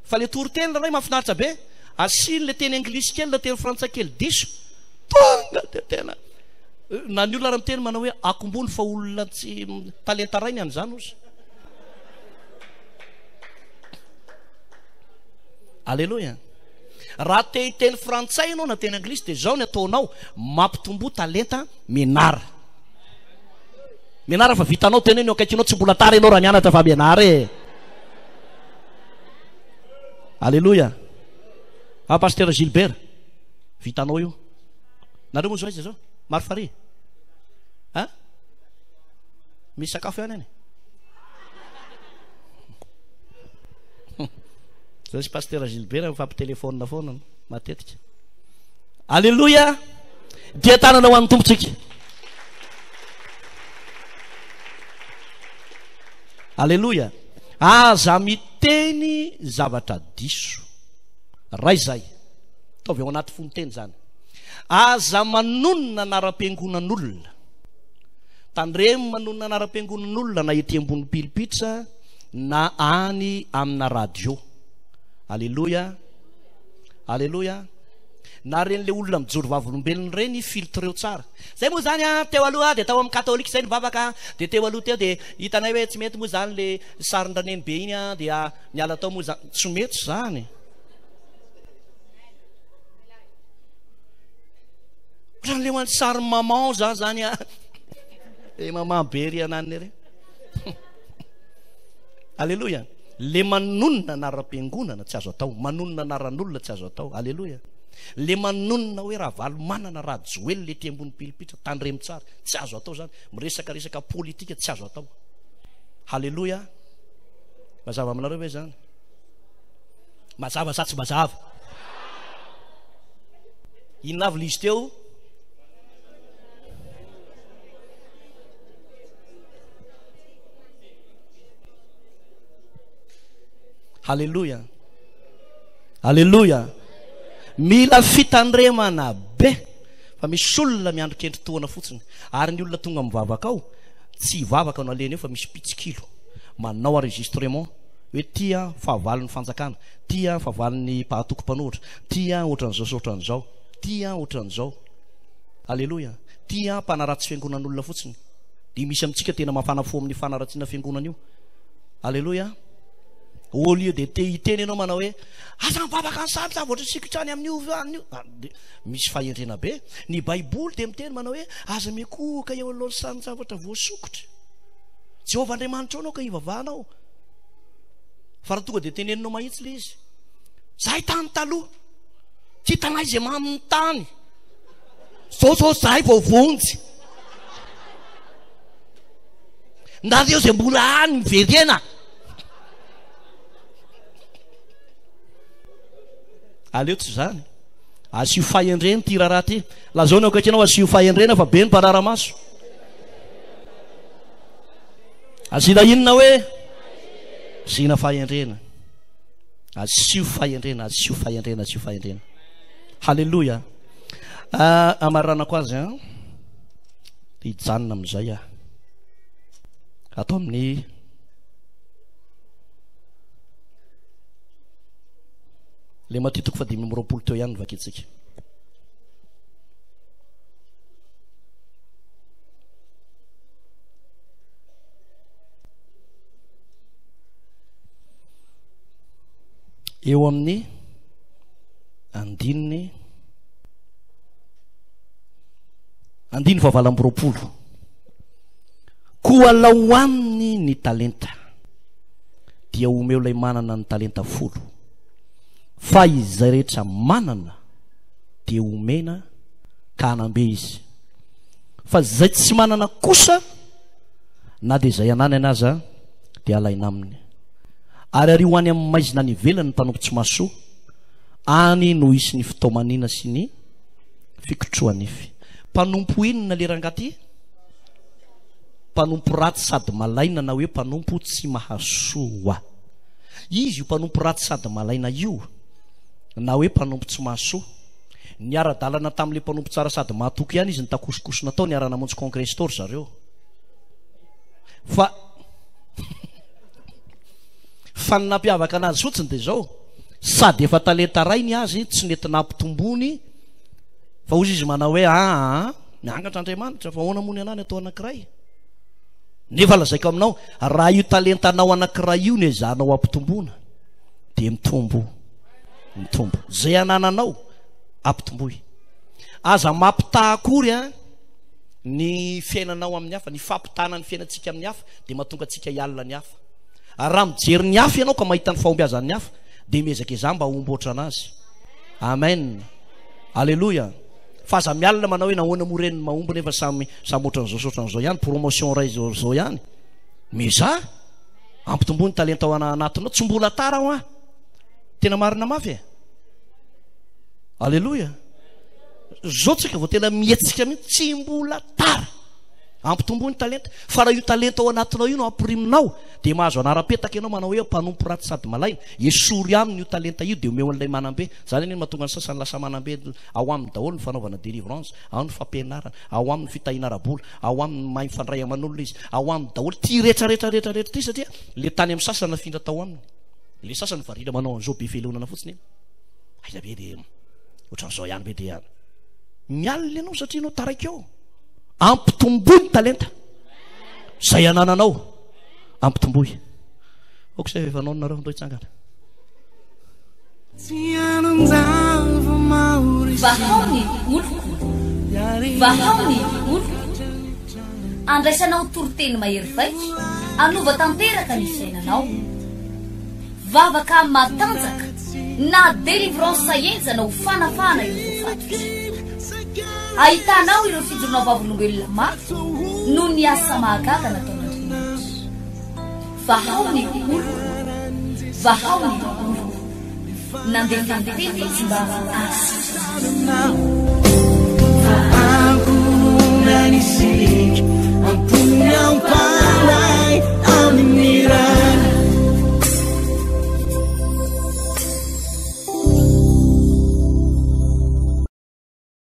Fa le toriteny ray mahafinaritra be, asiny le teny anglisy kely, le teny frantsay kely diso, tonga dia tena na ny olona raha miteny manao hoe akombony fa olona tsy talenta rainy an'izany ozy. Alleloia. Raha te hiteny frantsay ianao na teny anglisy dia zao ny ataonao, mampitombo talenta menara. Menara fa vitanao teny eny akaikinao, tsy mbola tara ianao raha mianatra fa menara e. Alleloia. Pasteur Gilbert, vitanao io. Nareo moa zao izy zao maro fare. Misy sakafo ihany any. Zao sy pasteur Gilbert mifampitelefônina foana matetika. Alleloia. Dia tanana ho an'ny tompontsika. Alleloia. Aza miteny zavatra diso. Ray zay. Taovy ao anaty fonoteny zany. Aza manonona anaram-piangonan'olona. Tandremo manonona anaram-piangonan'olona na ety ambony pilipitra na any amina radio. Alleloia. Alleloia. Na ren'le olona mijoro vavolombelony reny filtreo tsara. Zay moa zany teo aloha dia tao amin'ny katolika zay ny vavaka, dia teo aloha teo dia hitanay hoe tsy mety moa zany le sarin-draneny be iny dia miala tao moa zany. Tsy mety zany. Raha le hoan'ny sary maman zany maman bery ananiny re. Alleloia. Le manonona anaram-piangonana tsy azo atao, manonona anaran'olona tsy azo atao. Alleloia. Le manonona hoe raha valomanana raha joely le ty ambony pilipitra tandremo tsara tsy azo atao zany. Miresaka politika tsy azo atao. Alleloia. Mazava aminareo hoe zany. Mazava sa tsy mazava? Inona avy lizy teo? Alleluia. Alleluia. Mila fitandremana be. Fa misy olona miandrikendry toana fotsiny. Ary ny olona tonga mivavaka ao, tsy hivavaka no aleny eo fa misy pitsikilo. Manao enregistrement hoe tia fahavalon'ny fanjakana, tia fahavalon'ny pahatoko mpanohitra, tia ohatran'izao sy ohatran'izao, tia ohatran'izao. Alleluia. Tia mpanaratsy fiangonan'olona fotsiny. Dia misy amintsika tena mafanafo amin'ny fanaratsiana fiangonana io. Alleluia. Au lieu de te hiteny ianao manao hoe aza mivavaka ny samy zavatra sikotrany amin'io an'io. Misy fahendrena be. Ny baiboly dia miteny manao hoe aza mikoka eo alohan'ny samy zavatra voasokotra. Jehovah Andriamanitra anao ka ivavahanao. Fa raha tonga dia teneninao mahitsy le izy. Zahay tany taloha, ty tanay izay mamin'ny tany. Zao zahay vao vonjy. Nareo izay mbola any miverena. Aleo tsy zany. Asio fahendrena ty raharaha ty. Lazao ny akaikinao asio fahendrena fa be ny mpanaramaso. Asina inona hoe? Asina fahendrena. Asio fahendrena, asio fahendrena, asio fahendrena. Halleluja. Amaranako azy hijanona amin'izay atao amin'ny le matitoko fa 5:20 teo ihany vakitsika. eo amin'ny andininy 20 koa lahoaniny ny talenta dia omeo lay manana ny talenta 10 fa izay rehetra manana dia omena ka hanambe izy fa zay tsy manana kosa na dia izay anany aza dia alaina aminy ary ary ho any amin'ny maizina ny ivelany ny mpanompo tsy mahasoa any no isy ny fitaomanina sy ny fikotroanify mpanompo inona le rangaty mpanompo ratsy sady malaina na hoe mpanompo tsy mahasoa izy io mpanompo ratsy sady malaina io na hoe mpanompo tsy mahasoa ny ara-dalana tamin'le mpanompo tsara sady mahatoky ihany izy ny takosikosona tao ny ara-namonjy congresstor zareo fa fa ny nampiavaka anazy fotsiny dia zao sady efa talenta ray ny azy tsy nentina ampitombony fa ozy izy manao hoe miangatra Andriamanitra fa hoana mony anany atao anankiray nefa lazaiko aminao raha io talentanao anankiray io ny ezanao ampitomboana dia mitombo zay anananao ampitomboy aza mampitahakory ny fiainanao amin'ny hafa ny fampitahana ny fiainantsika amin'ny hafa dia mahatonga atsika hialina ny hafa raha mijery ny hafa ianao ka mahita ny fahombiazan'ny hafa dia miezaka izah mba homboatra anazy amen alleloia fa aza mialina manao hoe nahoana moreniny mahombo nefa samy ohatran'izao ihany promotion ray zao ihany meza ampitombony talenta ao anatinao tsy mbola tara ao tena marina mafy alleloia zao tsika vao tena mietsika mihitsy tsy mbola tara ampitombony talenta fa raha io talenta ao anatinao io no ampiriminao dia mahazo anara-petaka ianao manao hoe mpanompo ratsy sady malaina esory aminy io talenta io dia omeo an'ilay manambe zany eny mahatonga ny sasany lasa manambe ao amin'ny daholo ny fanaovana délivrance ao ny fampianarana ao amin'ny fitahina rabola ao amin'ny mahay mifandray aman'olona izy ao amin'ny daholo ty rehetrarehetra ty satria le tany amin'ny sasana findra tao aminy le sasany varira manao an'izao be felonana fotsiny aiza be dia ohatran'izao ihany be dia mialina ianao satria anao taraika ao ampitomboy ny talenta zay anananao ampitomboy okzay efa nao nareo mito hitsangana vahaony oloko vahaony oloko andraisanao toroteny mahery vaitra anova tanteraka ny fiainanao vavaka matanjaka na délivrance saenjana ho fanafana ireo fatotra ahitanao ireo fijorona vavolombelona mafy no ny asa mahagaga nataon'Andriamanitra vahaony oloko vahaony oloko nandeha tanteny izy mba Aku nanisik, ampunya panai.